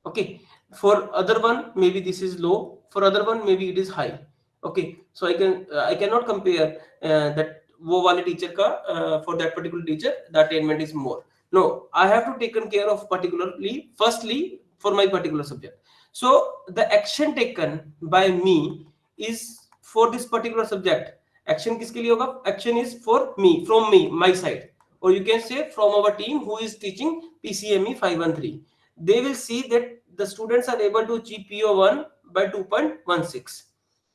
Speaker 1: Okay. For other one, maybe this is low. For other one, maybe it is high. Okay. So I cannot compare that वो वाले teacher का for that particular teacher the attainment is more. No, I have to taken care of particularly firstly for my particular subject. So the action taken by me is for this particular subject. Action किसके लिए होगा? Action is for me, from me, my side, or you can say from our team who is teaching PCME 513. They will see that the students are able to achieve PO1 by 2.16.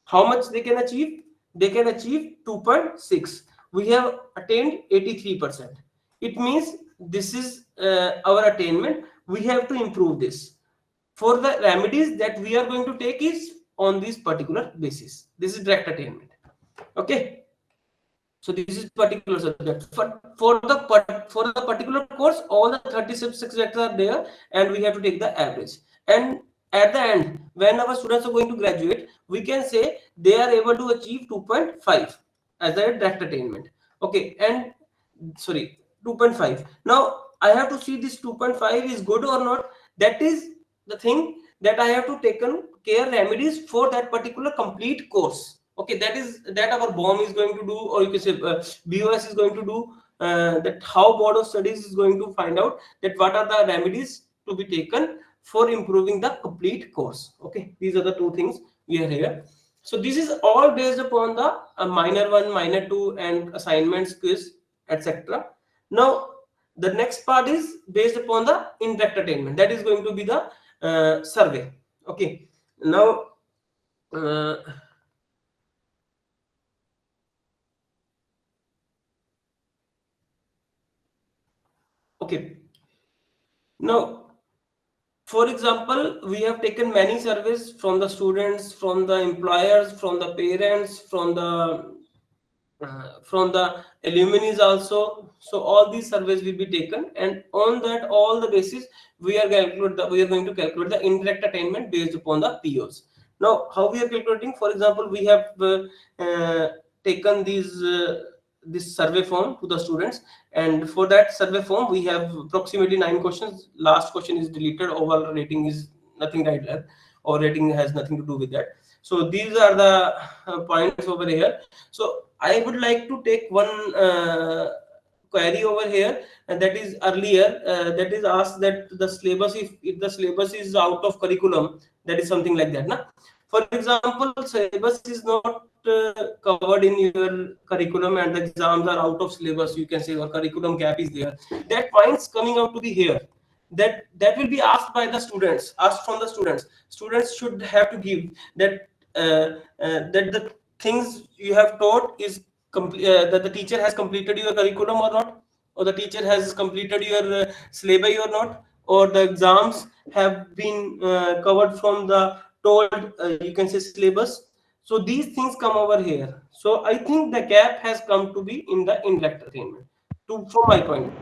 Speaker 1: How much they can achieve? They can achieve 2.6. We have attained 83%. It means this is our attainment. We have to improve this. For the remedies that we are going to take is on this particular basis. This is direct attainment. Okay. So this is particular subject. For the particular course, all the 36 subjects are there, and we have to take the average. And at the end, when our students are going to graduate, we can say they are able to achieve 2.5 as a direct attainment. Okay, and sorry, 2.5. Now I have to see this 2.5 is good or not. That is the thing that I have to taken care remedies for that particular complete course. Okay, that our BOM is going to do, or you can say BOS is going to do. That how Board of Studies is going to find out that what are the remedies to be taken for improving the complete course. Okay, these are the two things we are here. So this is all based upon the minor 1, minor 2 and assignments, quiz, etc. Now the next part is based upon the indirect attainment. That is going to be the survey. Okay, now okay, now for example, we have taken many surveys from the students, from the employers, from the parents, from the alumni also. So all these surveys will be taken, and on that all the basis we are going to calculate the indirect attainment based upon the POs. Now how we are calculating? For example, we have taken these this survey form to the students, and for that survey form we have approximately 9 questions. Last question is deleted. Overall rating is nothing right there, or rating has nothing to do with that. So these are the points over here. So I would like to take one query over here, and that is earlier, that is asked that the syllabus, if the syllabus is out of curriculum, that is something like that, na? For example, syllabus is not covered in your curriculum and the exams are out of syllabus, you can say, or curriculum gap is there, that points coming out to be here, that will be asked by the students, asked from the students. Students should have to give that, that the things you have taught is that the teacher has completed your curriculum or not, or the teacher has completed your syllabi or not, or the exams have been covered from the told, you can say, syllabus. So these things come over here. So I think the gap has come to be in the indirect attainment, to from my point,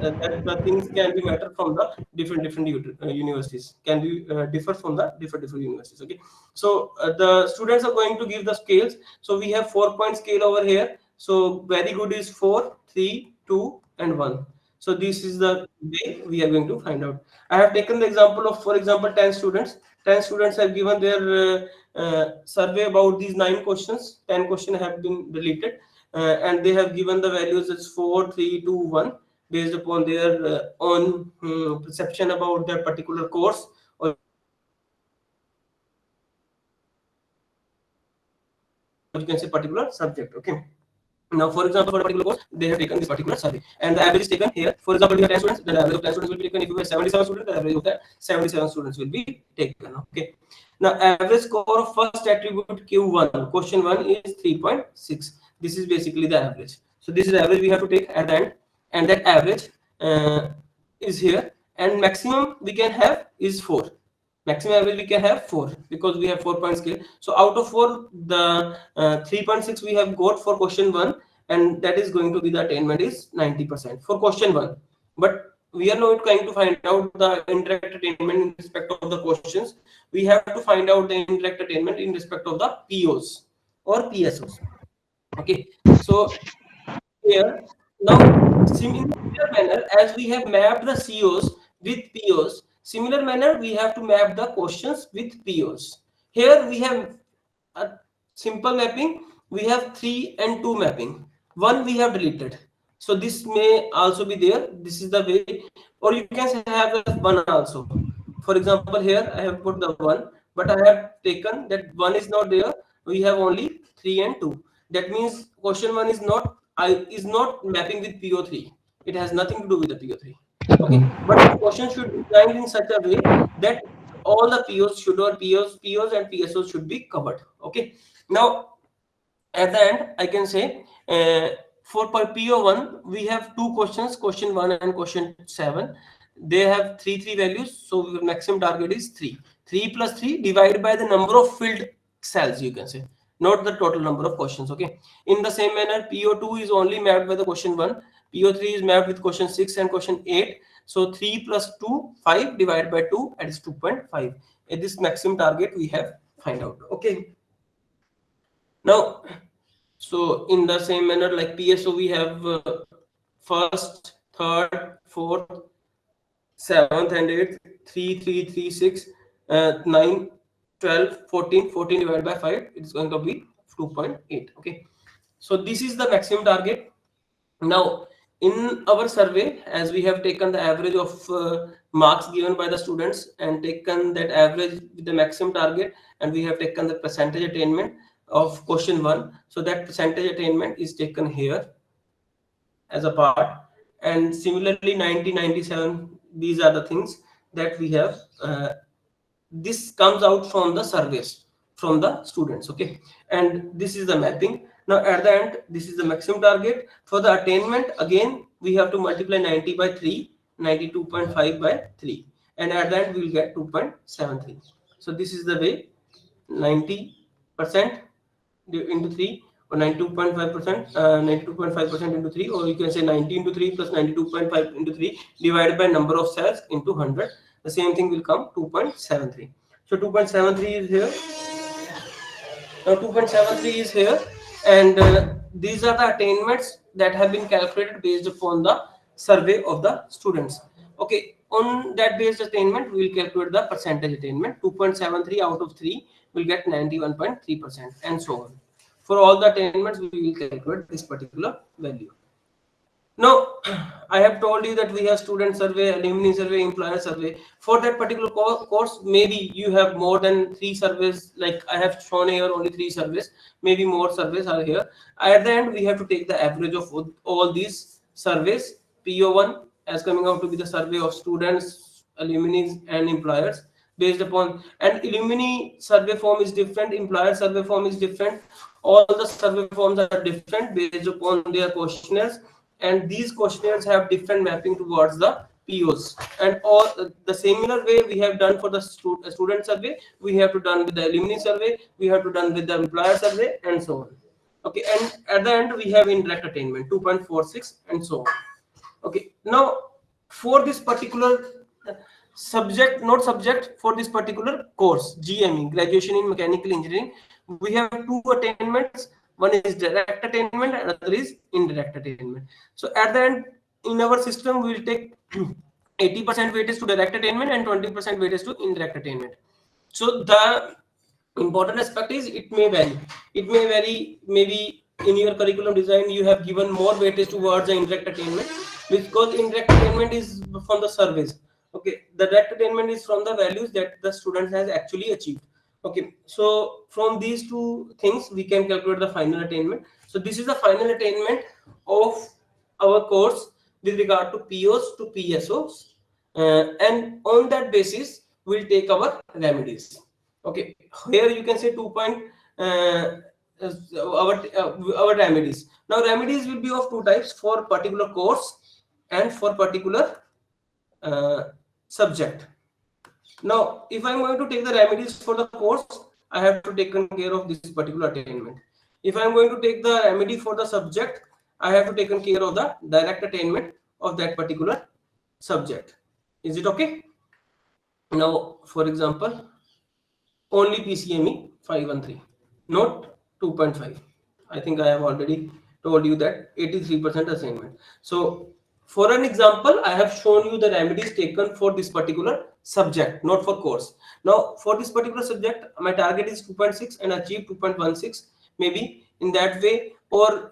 Speaker 1: that the things can be matter from the different universities, can be differ from the different universities. Okay, so the students are going to give the scales. So we have 4-point scale over here. So very good is 4, 3, 2, and 1. So this is the way we are going to find out. I have taken the example of, for example, 10 students. 10 students have given their survey about these 9 questions. 10 questions have been deleted, and they have given the values as 4, 3, 2, 1, based upon their own perception about their particular course, or you can say particular subject. Okay. Now, for example, for a particular course, they have taken this particular survey, and the average is taken here. For example, we have 10 students, then the average of 10 students will be taken. If you have 77 students, the average of that 77 students will be taken. Okay. Now, average score of first attribute Q1, question 1 is 3.6. This is basically the average. So this is the average we have to take at the end, and that average is here, and maximum we can have is 4. Maximum average we can have 4, because we have 4-point scale. So out of 4, the 3.6 we have got for question 1, and that is going to be the attainment is 90% for question 1. But we are not going to find out the indirect attainment in respect of the questions. We have to find out the indirect attainment in respect of the POs or PSOs. Okay, so here now, similar manner as we have mapped the COs with POs, similar manner we have to map the questions with POs. Here we have a simple mapping. We have 3 and 2 mapping. 1 we have deleted. So this may also be there. This is the way, or you can have the 1 also. For example, here I have put the 1, but I have taken that 1 is not there. We have only 3 and 2. That means question 1 is not mapping with PO3. It has nothing to do with the PO3. Okay, but the question should be designed in such a way that all the POs should, or POs and PSOs should be covered. Okay. Now at the end, I can say for PO1 we have 2 questions, question 1 and question 7. They have 3 values, so the maximum target is 3. 3 plus 3 divided by the number of filled cells, you can say, not the total number of questions. Okay. In the same manner, PO2 is only mapped by the question 1. PO3 is mapped with question 6 and question 8. So 3 plus 2, 5 divided by 2, that is 2.5. This maximum target we have find out. Okay. Now, so in the same manner like PSO, we have first, third, fourth, 7th and 8th, 3, 3, 3, 6, 9, 12, 14. 14 divided by 5, it is going to be 2.8. Okay. So this is the maximum target. Now, in our survey, as we have taken the average of marks given by the students and taken that average with the maximum target, and we have taken the percentage attainment of question 1. So that percentage attainment is taken here as a part, and similarly 90, 97, these are the things that we have. This comes out from the surveys from the students. Okay, and this is the mapping. Now at the end, this is the maximum target. For the attainment, again we have to multiply 90 by 3, 92.5 by 3, and at the end we will get 2.73. So this is the way, 90% into 3, or 92.5%, 92.5% into 3, or you can say 90 into 3 plus 92.5 into 3 divided by number of cells into 100. The same thing will come 2.73. So 2.73 is here. Now 2.73 is here, and these are the attainments that have been calculated based upon the survey of the students. Okay, on that based attainment, we will calculate the percentage attainment. 2.73 out of 3 will get 91.3%, and so on. For all the attainments, we will calculate this particular value. Now, I have told you that we have student survey, alumni survey, employer survey. For that particular course, maybe you have more than 3 surveys. Like I have shown here, only 3 surveys. Maybe more surveys are here. At the end, we have to take the average of all these surveys. PO1 as coming out to be the survey of students, alumni, and employers. Based upon, and alumni survey form is different, employer survey form is different. All the survey forms are different based upon their questionnaires, and these questionnaires have different mapping towards the POs. And all the similar way we have done for the student survey, we have to done with the alumni survey, we have to done with the employer survey, and so on. Okay, and at the end we have indirect attainment 2.46 and so on. Okay, now for this particular subject, not subject, for this particular course, GME, graduation in mechanical engineering, we have 2 attainments. One is direct attainment, another is indirect attainment. So at the end, in our system, we will take 80% weightage to direct attainment and 20% weightage to indirect attainment. So the important aspect is it may vary. It may vary. Maybe in your curriculum design, you have given more weightage towards the indirect attainment, because indirect attainment is from the surveys. Okay, the direct attainment is from the values that the student has actually achieved. Okay, so from these 2 things we can calculate the final attainment. So this is the final attainment of our course with regard to POs to PSOs, and on that basis we'll take our remedies. Okay, here you can say 2 point our remedies. Now remedies will be of 2 types, for particular course and for particular subject. Now, if I'm going to take the remedies for the course, I have to take care of this particular attainment. If I'm going to take the remedy for the subject, I have to take care of the direct attainment of that particular subject. Is it okay? Now, for example, only PCME 513, not 2.5. I think I have already told you that 83% assignment. So for an example, I have shown you the remedies taken for this particular subject, not for course. Now for this particular subject, my target is 2.6 and achieve 2.16, maybe in that way, or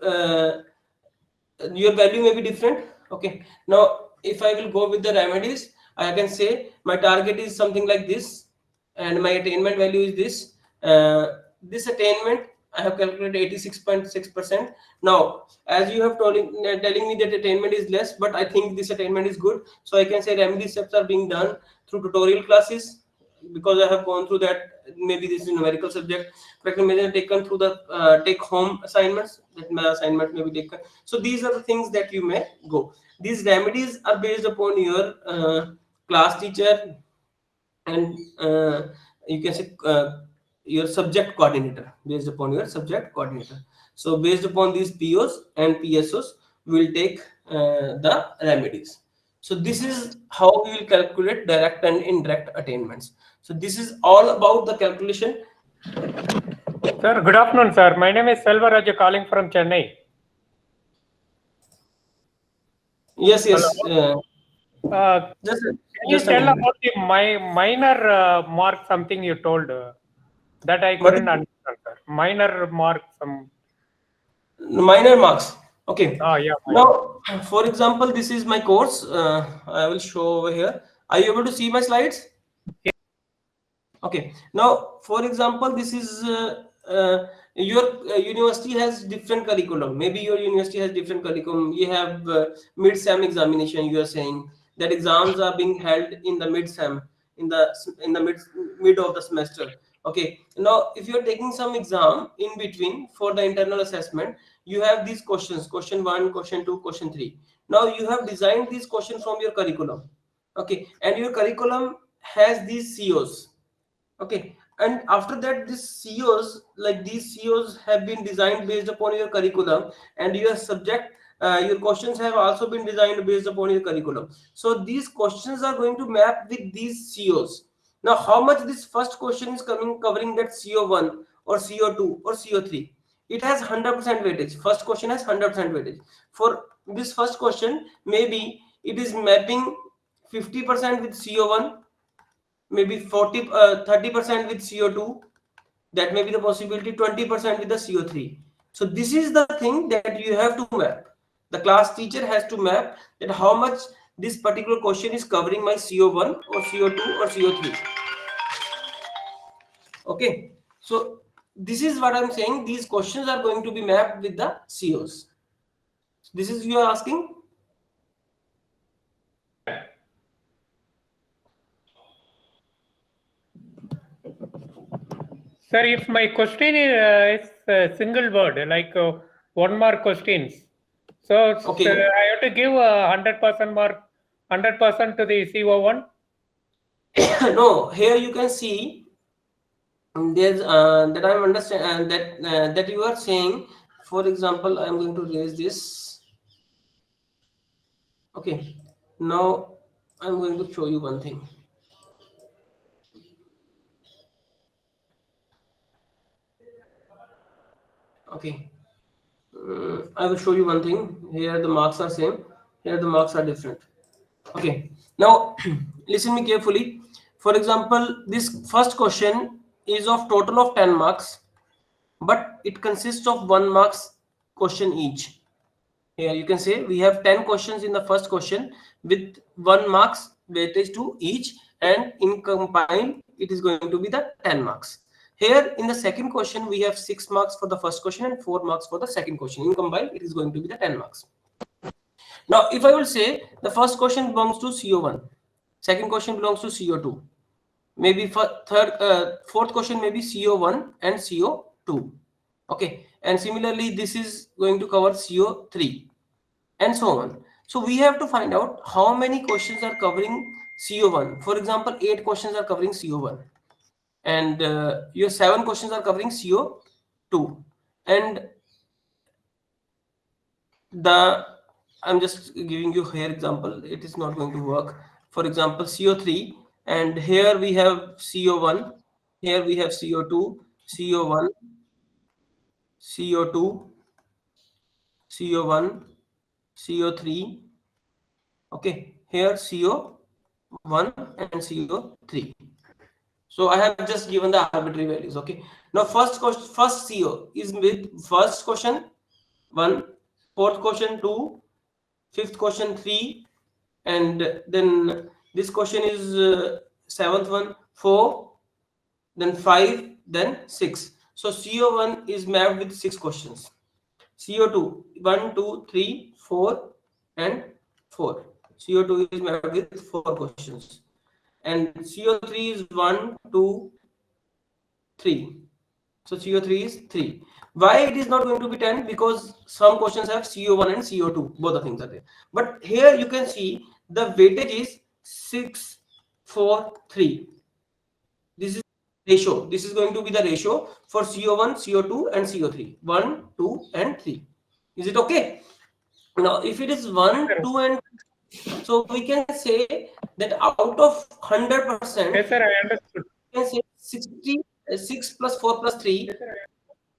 Speaker 1: your value may be different. Okay, now if I will go with the remedies, I can say my target is something like this and my attainment value is this. This attainment I have calculated 86.6%. Now, as you have telling me that attainment is less, but I think this attainment is good. So I can say remedy steps are being done through tutorial classes, because I have gone through that. Maybe this is numerical subject. Correct measure taken through the take home assignments, that my assignment may be taken. So these are the things that you may go. These remedies are based upon your class teacher, and you can say your subject coordinator, based upon your subject coordinator. So based upon these POs and PSOs, we will take the remedies. So this is how we will calculate direct and indirect attainments. So this is all about the calculation.
Speaker 5: Sir, good afternoon, sir. My name is Selva Raja calling from Chennai.
Speaker 1: Yes, yes.
Speaker 5: Can you tell about the minor mark, something you told that I couldn't understand, sir? Minor mark, some
Speaker 1: minor marks. Okay.
Speaker 5: yeah.
Speaker 1: Now, for example, this is my course. I will show over here. Are you able to see my slides?
Speaker 5: Yeah.
Speaker 1: Okay. Now, for example, this is your university has different curriculum. Maybe your university has different curriculum. You have mid-sem examination. You are saying that exams are being held in the mid-sem, in the mid of the semester. Okay. Now, if you are taking some exam in between for the internal assessment, you have these questions: question 1, question 2, question 3. Now you have designed these questions from your curriculum. Okay, and your curriculum has these COs. Okay, and after that, these COs have been designed based upon your curriculum, and your subject, your questions have also been designed based upon your curriculum. So these questions are going to map with these COs. Now, how much this first question is covering that CO1 or CO2 or CO3? it has 100% weightage. First question has 100% weightage. For this first question, maybe it is mapping 50% with CO1, maybe 30% with CO2. That may be the possibility, 20% with the CO3. So this is the thing that you have to map. The class teacher has to map that how much this particular question is covering my CO1 or CO2 or CO3. Okay, so this is what I'm saying. These questions are going to be mapped with the COs. This is you are asking.
Speaker 5: Sir, if my question is a single word, like 1 mark questions, so
Speaker 1: Okay.
Speaker 5: I have to give a 100% mark, 100% to the CO1.
Speaker 1: No, here you can see there's that I'm understand that you are saying. For example, I'm going to raise this. Okay, now I'm going to show you one thing. Okay, I will show you one thing. Here the marks are same. Here the marks are different. Okay, now listen me carefully. For example, this first question is of total of 10 marks, but it consists of 1 marks question each. Here you can say we have 10 questions in the first question with 1 marks weightage to each, and in combined it is going to be the 10 marks. Here in the second question we have 6 marks for the first question and 4 marks for the second question. In combined it is going to be the 10 marks. Now if I will say the first question belongs to CO1, second question belongs to CO2, maybe fourth question may be CO1 and CO2. Okay, and similarly this is going to cover CO3 and so on. So we have to find out how many questions are covering CO1. For example, 8 questions are covering CO1 and your 7 questions are covering CO2, and I'm just giving you here example. It is not going to work. For example, CO3, and here we have CO1, here we have CO2, CO1, CO2, CO1, CO3. Okay, here CO1 and CO3. So I have just given the arbitrary values. Okay, now first CO is with first question 1, fourth question 2, fifth question 3, and then this question is seventh one 4, then 5, then 6. So CO1 is mapped with 6 questions. CO2 1, 2, 3, 4, and 4. CO2 is mapped with 4 questions, and CO3 is 1, 2, 3. So CO3 is 3. Why it is not going to be 10? Because some questions have CO1 and CO2, both the things are there. But here you can see the weightage is 6, 4, 3. This is ratio. This is going to be the ratio for CO1, CO2, and CO3. 1, 2, and 3. Is it okay? Now, if it is 1, 2, and so we can say that out of 100%,
Speaker 5: Yes, sir, I understood.
Speaker 1: we can say 60, 6 plus 4 plus 3,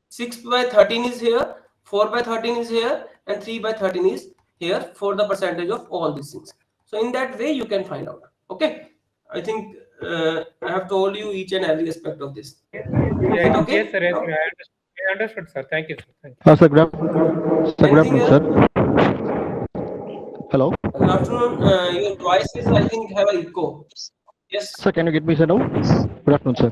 Speaker 1: 6 by 13 is here, 4 by 13 is here, and 3 by 13 is here for the percentage of all these things. So in that way you can find out. Okay, I think I have told you each and every aspect of this.
Speaker 5: Yeah,
Speaker 1: okay?
Speaker 5: Yes, sir, yes, sir, I understood, sir. Thank you, sir. Thank you.
Speaker 6: Sir, good afternoon, sir. Hello.
Speaker 1: Good afternoon. Your voice is, I think, have an echo. Yes.
Speaker 6: Sir, can you get me, sir, now? Good afternoon, sir.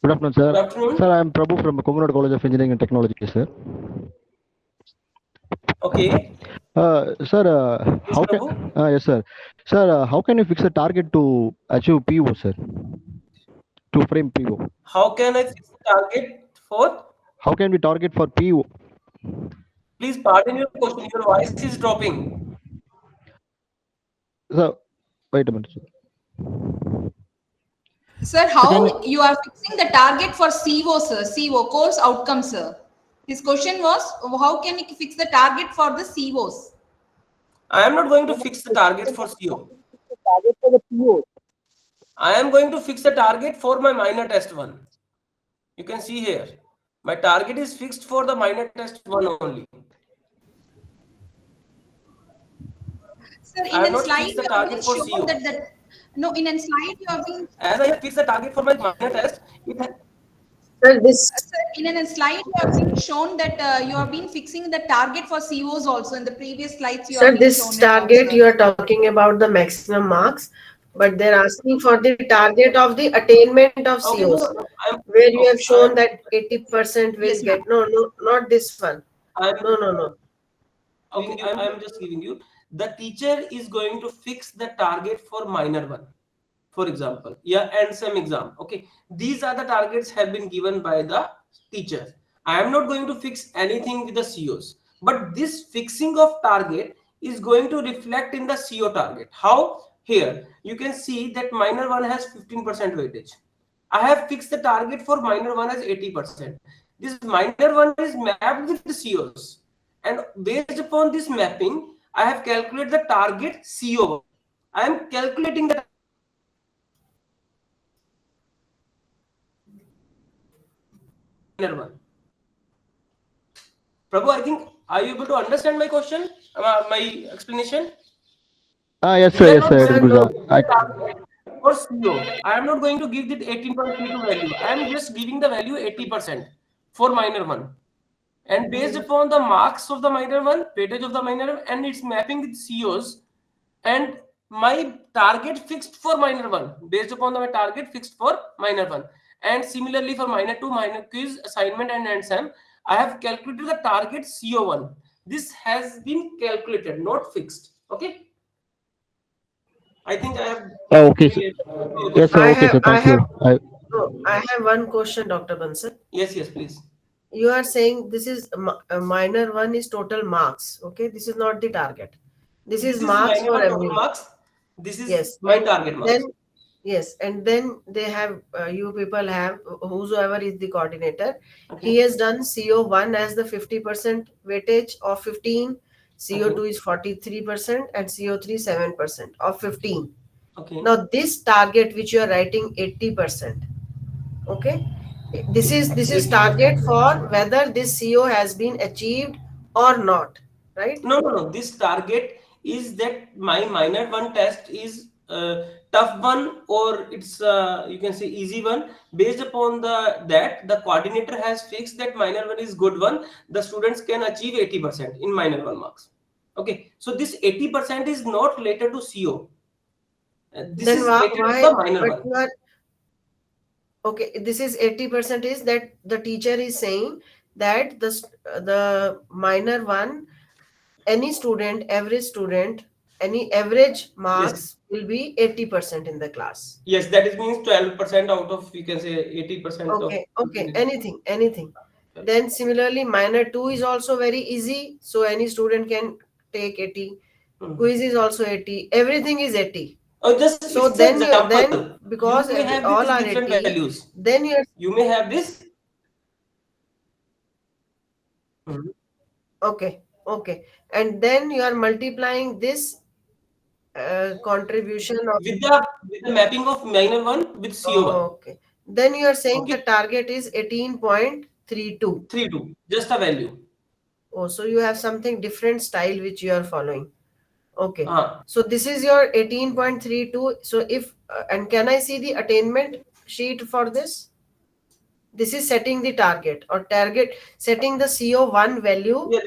Speaker 6: Good afternoon, sir.
Speaker 1: Good afternoon.
Speaker 6: Sir, I am Prabhu from Comunad College of Engineering and Technology, sir.
Speaker 1: Okay.
Speaker 6: Sir, how can yes, sir. Sir, how can you fix a target to achieve PO, sir? To frame PO.
Speaker 1: How can I fix the target for?
Speaker 6: How can we target for PO?
Speaker 1: Please pardon your question. Your voice is dropping.
Speaker 6: Sir, wait a minute, sir.
Speaker 7: Sir, how you are fixing the target for CO, sir? CO, course outcome, sir. His question was, how can you fix the target for the COs?
Speaker 1: I am not going to fix the target for CO. I am going to fix the target for my minor test 1. You can see here. My target is fixed for the minor test one only.
Speaker 7: Sir,
Speaker 1: I
Speaker 7: in
Speaker 1: have
Speaker 7: a
Speaker 1: not
Speaker 7: slide
Speaker 1: fixed the
Speaker 7: you have
Speaker 1: target
Speaker 7: been
Speaker 1: for
Speaker 7: shown
Speaker 1: CO.
Speaker 7: that no, in a slide you have been
Speaker 1: As I have fixed the target for my minor test,
Speaker 3: Sir, this
Speaker 7: sir, in a slide you have been shown that you have been fixing the target for COs also. In the previous slides you have
Speaker 3: Sir,
Speaker 7: been
Speaker 3: this
Speaker 7: shown it
Speaker 3: target
Speaker 7: also.
Speaker 3: you are talking about the maximum marks, but they're asking for the target of the attainment of
Speaker 1: okay,
Speaker 3: COs,
Speaker 1: no, I'm
Speaker 3: where you have
Speaker 1: I'm
Speaker 3: shown that 80% will
Speaker 7: Yes, ma'am.
Speaker 3: get. No, no, not this one.
Speaker 1: I'm
Speaker 3: No, no, no.
Speaker 1: okay. I'm just giving you. The teacher is going to fix the target for minor one. For example, yeah, and some exam. Okay, these are the targets have been given by the teacher. I am not going to fix anything with the COs, but this fixing of target is going to reflect in the CO target. How? Here you can see that minor one has 15% weightage. I have fixed the target for minor one as 80%. This minor one is mapped with the COs, and based upon this mapping, I have calculated the target CO1. I am calculating the target for minor one. I am not calculating the target for minor one. Prabhu, I think, are you able to understand my question, my explanation?
Speaker 6: Yes,
Speaker 1: We
Speaker 6: sir.
Speaker 1: are
Speaker 6: Yes,
Speaker 1: not
Speaker 6: sir. It
Speaker 1: going
Speaker 6: is
Speaker 3: Sir,
Speaker 1: to
Speaker 6: good.
Speaker 3: no.
Speaker 1: fix the target for CO. I am not going to give it 18.32 value. I am just giving the value 80% for minor one. And based upon the marks of the minor one, weightage of the minor one, and it's mapping with COs, and my target fixed for minor one, based upon my target fixed for minor one. And similarly for minor two, minor quiz, assignment, and exam, I have calculated the target CO1. This has been calculated, not fixed. Okay. I think I have
Speaker 6: Okay,
Speaker 1: given
Speaker 6: sir.
Speaker 1: it.
Speaker 6: Yes, sir.
Speaker 3: I
Speaker 6: Okay,
Speaker 3: have,
Speaker 6: sir.
Speaker 3: I
Speaker 6: Thank you.
Speaker 3: have, no, I have one question, Dr. Bansal.
Speaker 1: Yes, yes, please.
Speaker 3: You are saying this is minor one is total marks. Okay, this is not the target. This
Speaker 1: This
Speaker 3: is
Speaker 1: is
Speaker 3: marks
Speaker 1: minor
Speaker 3: for
Speaker 1: one total
Speaker 3: everyone.
Speaker 1: marks. This is
Speaker 3: Yes,
Speaker 1: my
Speaker 3: and
Speaker 1: target
Speaker 3: then
Speaker 1: marks.
Speaker 3: yes, and then they have you people have whosoever is the coordinator. He
Speaker 1: Okay.
Speaker 3: has done CO1 as the 50% weightage of 15, CO2 is 43%, and CO3 7% of 15.
Speaker 1: Okay.
Speaker 3: Now this target which you are writing 80%. Okay, this is target
Speaker 1: 80%.
Speaker 3: for whether this CO has been achieved or not, right?
Speaker 1: No, no, no. This target is that my minor one test is tough one, or it's you can say easy one. Based upon the coordinator has fixed that minor one is good one. The students can achieve 80% in minor one marks. Okay, so this 80% is not related to CO. This
Speaker 3: Then
Speaker 1: is related to
Speaker 3: why
Speaker 1: the minor
Speaker 3: but
Speaker 1: one.
Speaker 3: you are okay, this is 80% is that the teacher is saying that the minor one, any student, average student, any average
Speaker 1: Yes,
Speaker 3: marks will be 80% in the class.
Speaker 1: yes. That is means 12% out of, you can say, 80% of.
Speaker 3: Okay, okay, anything. Then similarly, minor 2 is also very easy, so any student can take 80.
Speaker 1: Hmm.
Speaker 3: Quiz is also 80. Everything is 80.
Speaker 1: Oh, just
Speaker 3: So
Speaker 1: it's an
Speaker 3: then
Speaker 1: example. You
Speaker 3: because
Speaker 1: may have
Speaker 3: all
Speaker 1: these
Speaker 3: are
Speaker 1: different
Speaker 3: 80,
Speaker 1: values.
Speaker 3: then you're
Speaker 1: You may have this. Hmm.
Speaker 3: okay, and then you are multiplying this contribution of
Speaker 1: With the mapping of minor one with CO1.
Speaker 3: okay. Then you are saying the
Speaker 1: Okay,
Speaker 3: target is 18.32.
Speaker 1: 3 2, just a value.
Speaker 3: Oh, so you have something different style which you are following. Okay.
Speaker 1: Uh,
Speaker 3: So this is your 18.32. So if and can I see the attainment sheet for this? This is setting the target or target setting the CO1 value.
Speaker 1: yeah,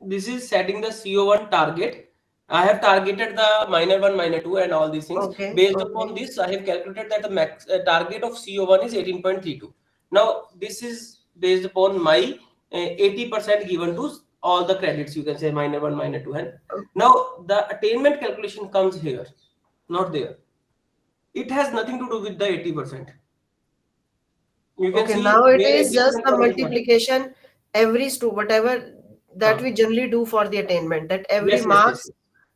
Speaker 1: this is setting the CO1 target. I have targeted the minor one, minor two, and all these things.
Speaker 3: Okay,
Speaker 1: Based upon
Speaker 3: okay.
Speaker 1: this, I have calculated that the max target of CO1 is 18.32. Now, this is based upon my 80% given to all the credits. You can say minor one, minor two, and now the attainment calculation comes here, not there. It has nothing to do with the 80%. You can
Speaker 3: Okay,
Speaker 1: see
Speaker 3: now it
Speaker 1: where
Speaker 3: is just
Speaker 1: 80%
Speaker 3: the
Speaker 1: comes in what.
Speaker 3: multiplication every whatever that
Speaker 1: Huh.
Speaker 3: we generally do for the attainment. That every
Speaker 1: Yes, yes, yes,
Speaker 3: marks,
Speaker 1: yes.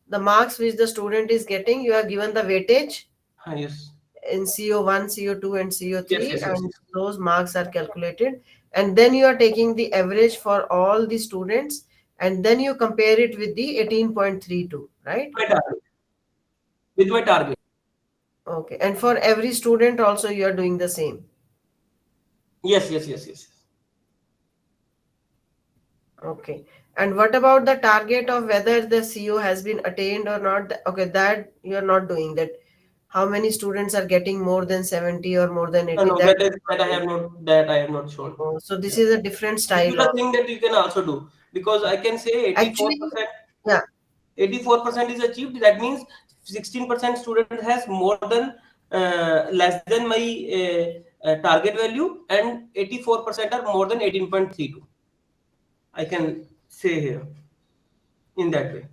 Speaker 3: the marks which the student is getting, you are given the weightage
Speaker 1: Yes,
Speaker 3: in CO1, CO2, and
Speaker 1: yes,
Speaker 3: CO3,
Speaker 1: yes, yes,
Speaker 3: and
Speaker 1: yes.
Speaker 3: those marks are calculated. And then you are taking the average for all the students, and then you compare it with the 18.32, right?
Speaker 1: My target. With my target.
Speaker 3: Okay. And for every student also, you are doing the same.
Speaker 1: Yes, yes, yes, yes.
Speaker 3: Okay. And what about the target of whether the CO has been attained or not? Okay, that you are not doing that. How many students are getting more than 70 or more than
Speaker 1: No,
Speaker 3: 80?
Speaker 1: no,
Speaker 3: That,
Speaker 1: that I have not shown.
Speaker 3: oh, so this
Speaker 1: Yeah.
Speaker 3: is a different
Speaker 1: This is
Speaker 3: style
Speaker 1: the
Speaker 3: of,
Speaker 1: thing that you can also do, because I can say
Speaker 3: actually,
Speaker 1: 84%,
Speaker 3: yeah.
Speaker 1: 84% is achieved. That means 16% student has more than less than my target value, and 84% are more than 18.32. I can say here in that way.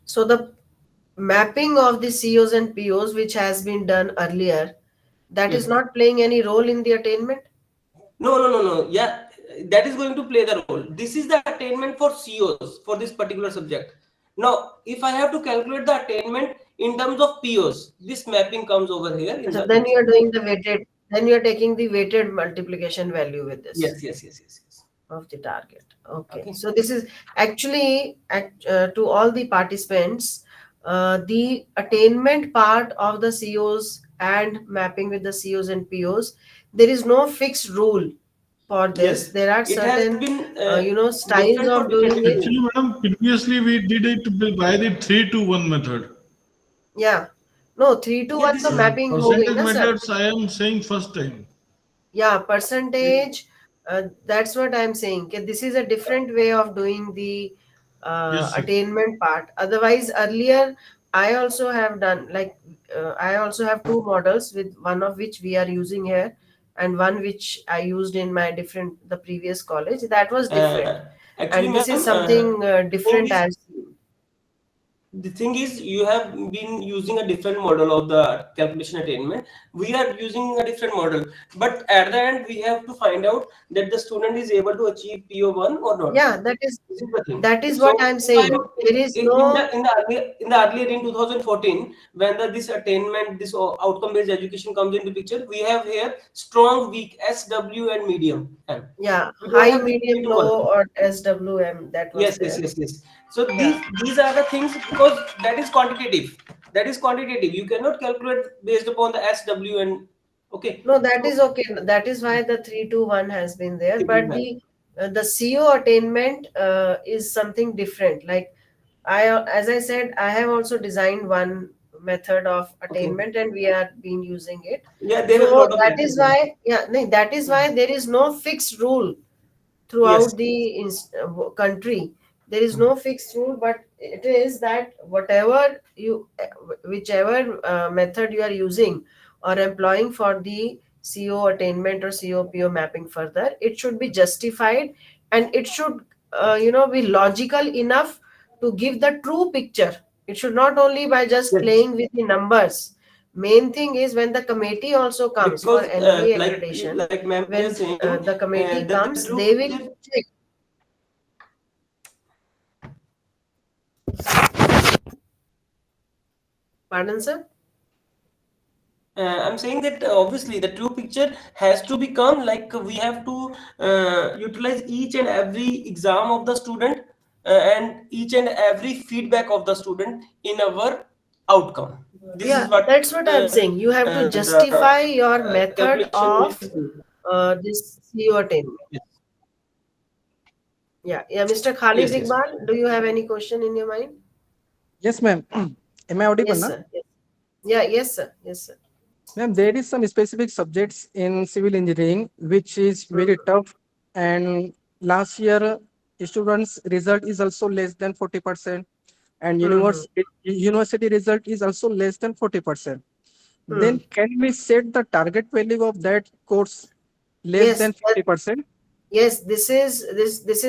Speaker 3: So the mapping of the COs and POs, which has been done earlier, that is
Speaker 1: Yes.
Speaker 3: not playing any role in the attainment.
Speaker 1: No, no, no, no. Yeah, that is going to play the role. This is the attainment for COs for this particular subject. Now, if I have to calculate the attainment in terms of POs, this mapping comes over here in
Speaker 3: So
Speaker 1: the
Speaker 3: then
Speaker 1: next.
Speaker 3: you are doing the weighted, then you are taking the weighted multiplication value with this
Speaker 1: Yes, yes, yes, yes, yes.
Speaker 3: of the target. Okay.
Speaker 1: Okay.
Speaker 3: So this is actually to all the participants, the attainment part of the COs and mapping with the COs and POs. There is no fixed rule for this.
Speaker 1: Yes,
Speaker 3: There are
Speaker 1: it has
Speaker 3: certain,
Speaker 1: been
Speaker 3: styles
Speaker 1: different for
Speaker 3: of
Speaker 1: different
Speaker 3: doing it.
Speaker 1: different.
Speaker 2: Actually, madam, previously we did it by the 3-to-1 method.
Speaker 3: Yeah. No, 3 to
Speaker 1: Yeah,
Speaker 3: 1
Speaker 1: this
Speaker 3: तो
Speaker 1: is
Speaker 3: mapping हो गई
Speaker 2: Percentage
Speaker 3: ना sir.
Speaker 2: methods, I am saying first time.
Speaker 3: Yeah, percentage. That's what I'm saying. Okay, this is a different way of doing the
Speaker 2: Yes, sir.
Speaker 3: attainment part. Otherwise, earlier I also have done like I also have two models with one of which we are using here and one which I used in my different the previous college. That was different,
Speaker 1: actually,
Speaker 3: and this
Speaker 1: ma'am.
Speaker 3: is something
Speaker 1: Thing
Speaker 3: different
Speaker 1: is,
Speaker 3: as
Speaker 1: the thing is, you have been using a different model of the calculation attainment. We are using a different model, but at the end, we have to find out that the student is able to achieve PO1 or not.
Speaker 3: yeah.
Speaker 1: This is the thing.
Speaker 3: That is
Speaker 1: So,
Speaker 3: what I'm
Speaker 1: if I
Speaker 3: saying.
Speaker 1: have,
Speaker 3: There is
Speaker 1: in
Speaker 3: no
Speaker 1: the earlier in 2014, when this attainment, this outcome based education comes into picture, we have here strong, weak, SW, and medium M.
Speaker 3: yeah
Speaker 1: We don't
Speaker 3: high,
Speaker 1: have this
Speaker 3: medium,
Speaker 1: 3 to 1.
Speaker 3: low or SWM that was
Speaker 1: Yes, yes,
Speaker 3: there.
Speaker 1: yes, yes. So
Speaker 3: Yeah.
Speaker 1: these are the things, because that is quantitative. That is quantitative. You cannot calculate based upon the SW and okay.
Speaker 3: No, that
Speaker 1: So
Speaker 3: is okay. That is why the 3-to-1 has been there.
Speaker 1: it will
Speaker 3: But
Speaker 1: help.
Speaker 3: the CO attainment is something different. Like as I said, I have also designed one method of
Speaker 1: Okay.
Speaker 3: attainment, and we are been using it.
Speaker 1: Yeah, there are a
Speaker 3: So
Speaker 1: lot of
Speaker 3: that is
Speaker 1: methods.
Speaker 3: why, yeah, no, that is why there is no fixed rule
Speaker 1: Yes.
Speaker 3: throughout the country. There is no fixed rule, but it is that whatever you whichever method you are using or employing for the CO attainment or COPO mapping further, it should be justified, and it should be logical enough to give the true picture. It should not only by just
Speaker 1: Yes.
Speaker 3: playing with the numbers. Main thing is when the committee also comes for
Speaker 1: Because
Speaker 3: NBA accreditation,
Speaker 1: like ma'am
Speaker 3: when
Speaker 1: is saying
Speaker 3: the committee
Speaker 1: that the
Speaker 3: comes,
Speaker 1: true
Speaker 3: they will
Speaker 1: picture.
Speaker 3: check. Pardon, sir?
Speaker 1: I'm saying that obviously the true picture has to become like we have to utilize each and every exam of the student and each and every feedback of the student in our outcome. This is
Speaker 3: Yeah,
Speaker 1: what
Speaker 3: that's what I'm saying. You have to
Speaker 1: the
Speaker 3: justify your method
Speaker 1: calculation will
Speaker 3: of
Speaker 1: do.
Speaker 3: this CO attainment.
Speaker 1: Yes,
Speaker 3: Yeah, yeah, Mr. Khalid
Speaker 1: yes, yes.
Speaker 3: Iqbal, do you have any question in your mind?
Speaker 8: Yes, ma'am. Am I audible
Speaker 3: Yes,
Speaker 8: now?
Speaker 3: sir. Yes. Yeah, yes, sir. Yes, sir.
Speaker 8: Ma'am, there is some specific subjects in civil engineering which is very
Speaker 3: Mhm.
Speaker 8: tough, and last year students' result is also less than 40%, and
Speaker 3: Mhm.
Speaker 8: university result is also less than 40%. Then
Speaker 3: Hmm.
Speaker 8: can we set the target value of that course less
Speaker 3: Yes,
Speaker 8: than 50%?
Speaker 3: yes, this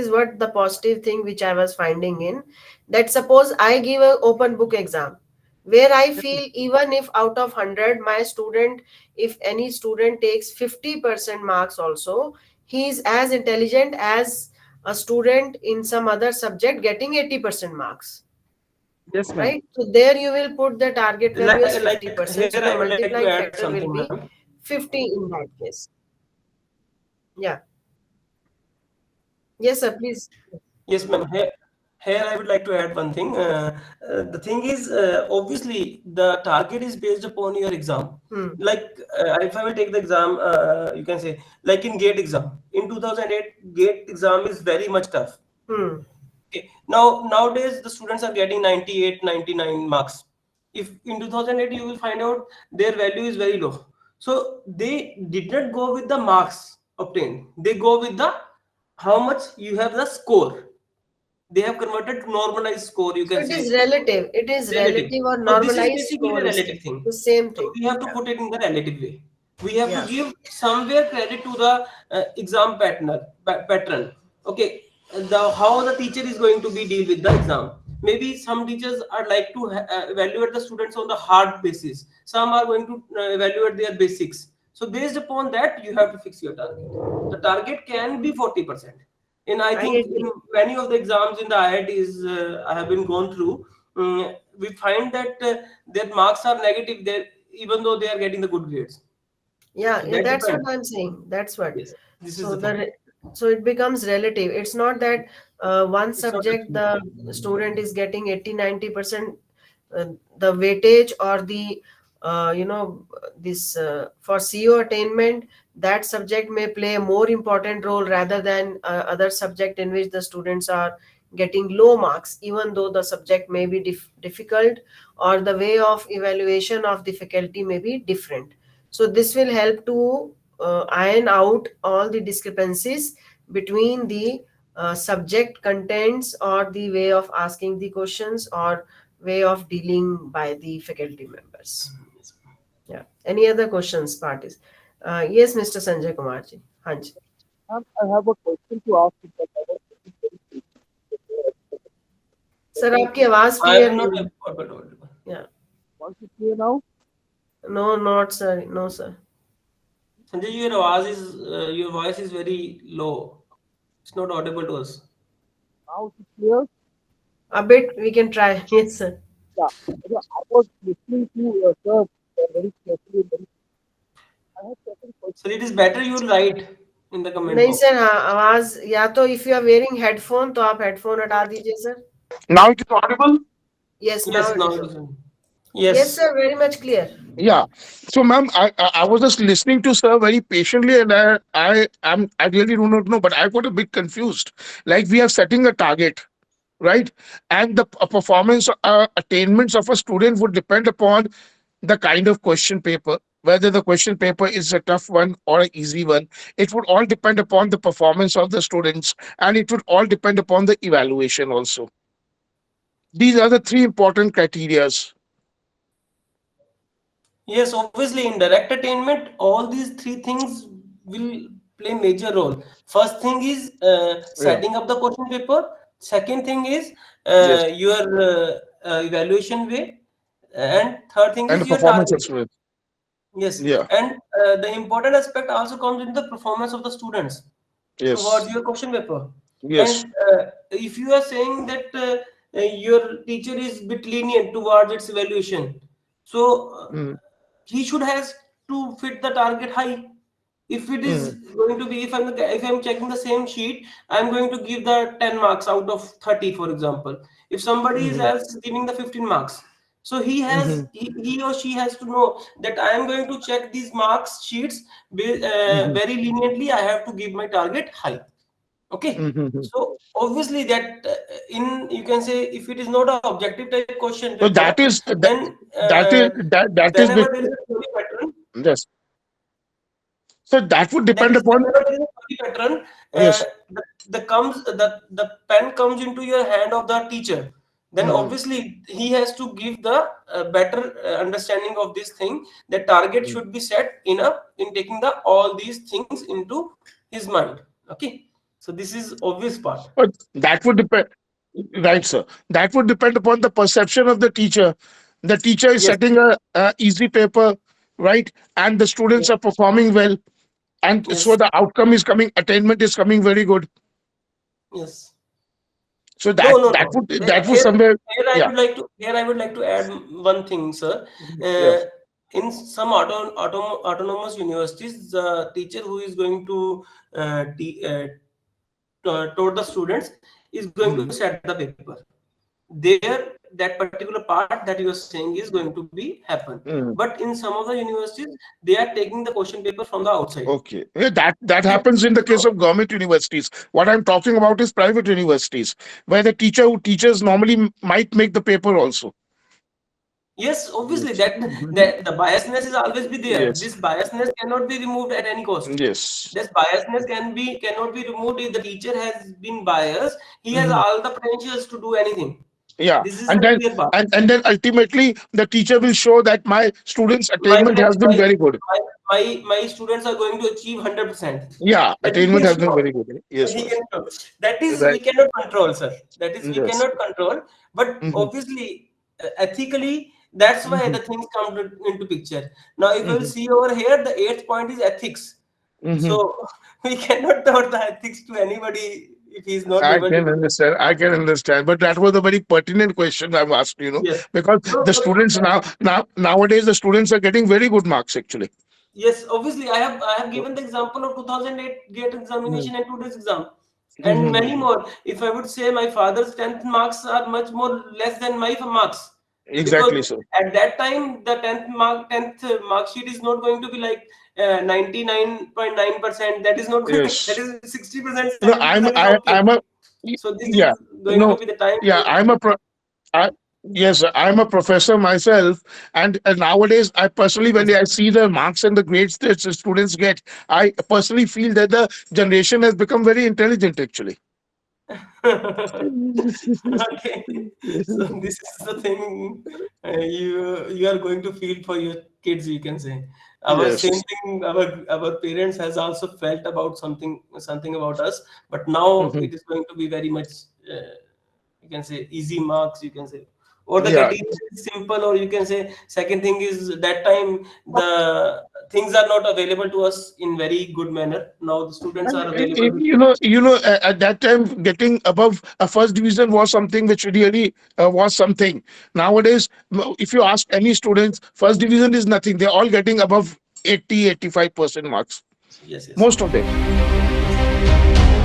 Speaker 3: is what the positive thing which I was finding in that. Suppose I give a open book exam where I feel even if out of 100 my student, if any student takes 50% marks also, he is as intelligent as a student in some other subject getting 80% marks,
Speaker 8: Yes, ma'am.
Speaker 3: right? So there you will put the target value as
Speaker 1: Like
Speaker 3: 50%,
Speaker 1: here
Speaker 3: so the
Speaker 1: I would like to
Speaker 3: multiplying
Speaker 1: add
Speaker 3: factor will
Speaker 1: something,
Speaker 3: be
Speaker 1: ma'am.
Speaker 3: 50 in that case. Yeah. Yes, sir, please.
Speaker 1: Yes, ma'am. Here Here I would like to add one thing. The thing is, obviously, the target is based upon your exam. Like, if I will take the exam, you can say, like in GATE exam. In 2008, GATE exam is very much tough. Okay. Now, nowadays, the students are getting 98, 99 marks. If in 2008, you will find out their value is very low. So they did not go with the marks obtained. They go with the how much you have the score. They have converted to normalized score, you
Speaker 3: So
Speaker 1: can
Speaker 3: it is
Speaker 1: say.
Speaker 3: relative. It is
Speaker 1: Relative.
Speaker 3: relative or
Speaker 1: So this is
Speaker 3: normalized
Speaker 1: basically
Speaker 3: score
Speaker 1: a
Speaker 3: is
Speaker 1: relative thing.
Speaker 3: the same
Speaker 1: So
Speaker 3: thing.
Speaker 1: we have to
Speaker 3: Yeah.
Speaker 1: put it in the relative way. We have to
Speaker 3: Yeah.
Speaker 1: give somewhere credit to the exam pattern. Okay, the how the teacher is going to be deal with the exam. Maybe some teachers are like to evaluate the students on the hard basis. Some are going to evaluate their basics. So based upon that, you have to fix your target. The target can be 40%. And I
Speaker 3: I
Speaker 1: think
Speaker 3: agree.
Speaker 1: in many of the exams in the IITs I have been gone through, we find that their marks are negative there, even though they are getting the good grades.
Speaker 3: Yeah,
Speaker 1: So
Speaker 3: yeah,
Speaker 1: that
Speaker 3: that's what
Speaker 1: depends.
Speaker 3: I'm saying. That's what.
Speaker 1: Yes, this is
Speaker 3: So
Speaker 1: the thing.
Speaker 3: so it becomes relative. It's not that one
Speaker 1: It's not
Speaker 3: subject
Speaker 1: absolute.
Speaker 3: the student is getting 80-90% the weightage or the this for CO attainment, that subject may play a more important role rather than other subject in which the students are getting low marks, even though the subject may be difficult or the way of evaluation of difficulty may be different. So this will help to iron out all the discrepancies between the subject contents or the way of asking the questions or way of dealing by the faculty members. Yeah. Any other questions, parties? Yes, Mr. Sanjay Kumar ji. Hanji.
Speaker 9: Ma'am, I have a question to ask you, but I was thinking
Speaker 3: Sir, आपकी आवाज
Speaker 1: I
Speaker 3: clear
Speaker 1: am not
Speaker 3: नहीं है.
Speaker 1: audible.
Speaker 3: Yeah.
Speaker 9: once it's clear now.
Speaker 3: No, not sir. No, sir.
Speaker 1: Sanjay, your voice is very low. It's not audible to us.
Speaker 9: Now it's clear.
Speaker 3: A bit we can try. Yes, sir.
Speaker 9: Yeah. I was listening to sir very carefully. I have certain
Speaker 1: So
Speaker 9: questions.
Speaker 1: it is better you write in the comment
Speaker 3: नहीं
Speaker 1: box.
Speaker 3: Sir, हाँ आवाज या तो if you are wearing headphone तो आप headphone हटा दीजिए sir.
Speaker 9: Now it is audible.
Speaker 3: Yes, now
Speaker 1: Yes,
Speaker 3: it
Speaker 1: now
Speaker 3: is.
Speaker 1: it is.
Speaker 3: Yes,
Speaker 1: Yes.
Speaker 3: sir. Very much clear.
Speaker 9: Yeah. So, ma'am, I was just listening to sir very patiently, and I really do not know, but I got a bit confused. Like we are setting a target, right? And the performance attainments of a student would depend upon the kind of question paper, whether the question paper is a tough one or an easy one. It would all depend upon the performance of the students, and it would all depend upon the evaluation also. These are the three important criterias.
Speaker 1: Yes, obviously in direct attainment, all these three things will play major role. First thing is
Speaker 9: Yeah.
Speaker 1: setting up the question paper. Second thing is
Speaker 9: Yes.
Speaker 1: your evaluation way, and third thing
Speaker 9: And the
Speaker 1: is your
Speaker 9: performance
Speaker 1: target.
Speaker 9: of students.
Speaker 1: Yes,
Speaker 9: Yeah.
Speaker 1: and the important aspect also comes in the performance of the students
Speaker 9: Yes.
Speaker 1: towards your question paper.
Speaker 9: Yes.
Speaker 1: And if you are saying that your teacher is bit lenient towards its evaluation, so
Speaker 9: Mm,
Speaker 1: he should has to fit the target high. If it is
Speaker 9: mm,
Speaker 1: going to be, if I'm checking the same sheet, I'm going to give the 10 marks out of 30, for example. If somebody is
Speaker 9: mhm,
Speaker 1: else giving the 15 marks, so
Speaker 9: mhm,
Speaker 1: he or she has to know that I am going to check these marks sheets
Speaker 9: mhm,
Speaker 1: very leniently. I have to give my target high. Okay,
Speaker 9: mhm.
Speaker 1: so obviously that in, you can say, if it is not an objective type question
Speaker 9: So
Speaker 1: paper, then
Speaker 9: that is
Speaker 1: whenever
Speaker 9: bit
Speaker 1: there is a theory pattern,
Speaker 9: yes. So that would depend upon
Speaker 1: whenever there is a theory pattern,
Speaker 9: yes.
Speaker 1: the pen comes into your hand of the teacher. Then
Speaker 9: Mhm,
Speaker 1: obviously he has to give the better understanding of this thing. The target
Speaker 9: mhm.
Speaker 1: should be set in taking the all these things into his mind. Okay, so this is obvious part.
Speaker 9: But that would depend, right, sir? That would depend upon the perception of the teacher. The teacher is
Speaker 1: Yes,
Speaker 9: setting a easy paper, right? And the students
Speaker 1: yes,
Speaker 9: are performing well, and so
Speaker 1: yes,
Speaker 9: the outcome is coming, attainment is coming very good.
Speaker 1: yes.
Speaker 9: So
Speaker 1: No,
Speaker 9: that
Speaker 1: no,
Speaker 9: that
Speaker 1: no.
Speaker 9: would
Speaker 1: Here,
Speaker 9: that would
Speaker 1: here,
Speaker 9: somewhere, yeah.
Speaker 1: here I would like to add one thing, sir.
Speaker 9: Yeah.
Speaker 1: Uh, in some autonomous universities, the teacher who is going to taught the students, is going to set the paper. There, that particular part that you are saying is going to be happen.
Speaker 9: Mm.
Speaker 1: But in some of the universities, they are taking the question paper from the outside.
Speaker 9: Okay. Yeah, that happens in the case
Speaker 1: So
Speaker 9: of government universities. What I'm talking about is private universities, where the teacher who teaches normally might make the paper also.
Speaker 1: yes, obviously
Speaker 9: Yes.
Speaker 1: that the biasness is always be there.
Speaker 9: Yes.
Speaker 1: This biasness cannot be removed at any cost.
Speaker 9: Yes.
Speaker 1: This biasness cannot be removed if the teacher has been biased. He has
Speaker 9: Mhm.
Speaker 1: all the potentials to do anything.
Speaker 9: Yeah.
Speaker 1: This is
Speaker 9: And
Speaker 1: the
Speaker 9: then
Speaker 1: clear part.
Speaker 9: and then ultimately the teacher will show that my student's
Speaker 1: My
Speaker 9: attainment
Speaker 1: friend,
Speaker 9: has been very good.
Speaker 1: my students are going to achieve 100%.
Speaker 9: Yeah,
Speaker 1: That he
Speaker 9: attainment
Speaker 1: can
Speaker 9: has been
Speaker 1: show.
Speaker 9: very good. Yes,
Speaker 1: He
Speaker 9: yes.
Speaker 1: can show. That is we
Speaker 9: Right.
Speaker 1: cannot control, sir. That is we
Speaker 9: Yes.
Speaker 1: cannot control. But
Speaker 9: Hmm.
Speaker 1: obviously, ethically, that's why
Speaker 9: Hmm.
Speaker 1: the things come into picture. Now, if we'll
Speaker 9: Hmm.
Speaker 1: see over here, the eighth point is ethics.
Speaker 9: Hmm.
Speaker 1: So we cannot tell the ethics to anybody if he's not
Speaker 9: I
Speaker 1: able to
Speaker 9: can
Speaker 1: do that.
Speaker 9: understand. I can understand. But that was a very pertinent question I've asked,
Speaker 1: Yes.
Speaker 9: because
Speaker 1: No,
Speaker 9: the
Speaker 1: but
Speaker 9: students nowadays the students are getting very good marks actually.
Speaker 1: yes, obviously, I have given the example of 2008 GATE
Speaker 9: Mm.
Speaker 1: examination and today's exam, and many
Speaker 9: Mhm.
Speaker 1: more. If I would say my father's 10th marks are much more less than my marks, because
Speaker 9: Exactly, sir.
Speaker 1: at that time the 10th mark sheet is not going to be like 99.9%. That is not going. That
Speaker 9: Yes.
Speaker 1: is 60%,
Speaker 9: You know,
Speaker 1: 70% is okay.
Speaker 9: I'm a
Speaker 1: So this
Speaker 9: yeah.
Speaker 1: is going to
Speaker 9: No,
Speaker 1: be the time.
Speaker 9: yeah. I, yes, sir, I'm a professor myself, and nowadays I personally, when I see the marks and the grades that the students get, I personally feel that the generation has become very intelligent actually.
Speaker 1: Okay, so this is the thing you are going to feel for your kids. You can say our same
Speaker 9: Yes.
Speaker 1: thing. Our parents has also felt about something about us, but now
Speaker 9: Mhm.
Speaker 1: it is going to be very much. You can say easy marks. You can say, or the
Speaker 9: Yeah.
Speaker 1: getting is simple, or you can say second thing is that time the things are not available to us in very good manner. Now the students
Speaker 9: And
Speaker 1: are available with.
Speaker 9: at that time, getting above a first division was something which really was something. Nowadays, if you ask any students, first division is nothing. They're all getting above 80, 85% marks.
Speaker 1: Yes, yes,
Speaker 9: Most of them.
Speaker 1: yes.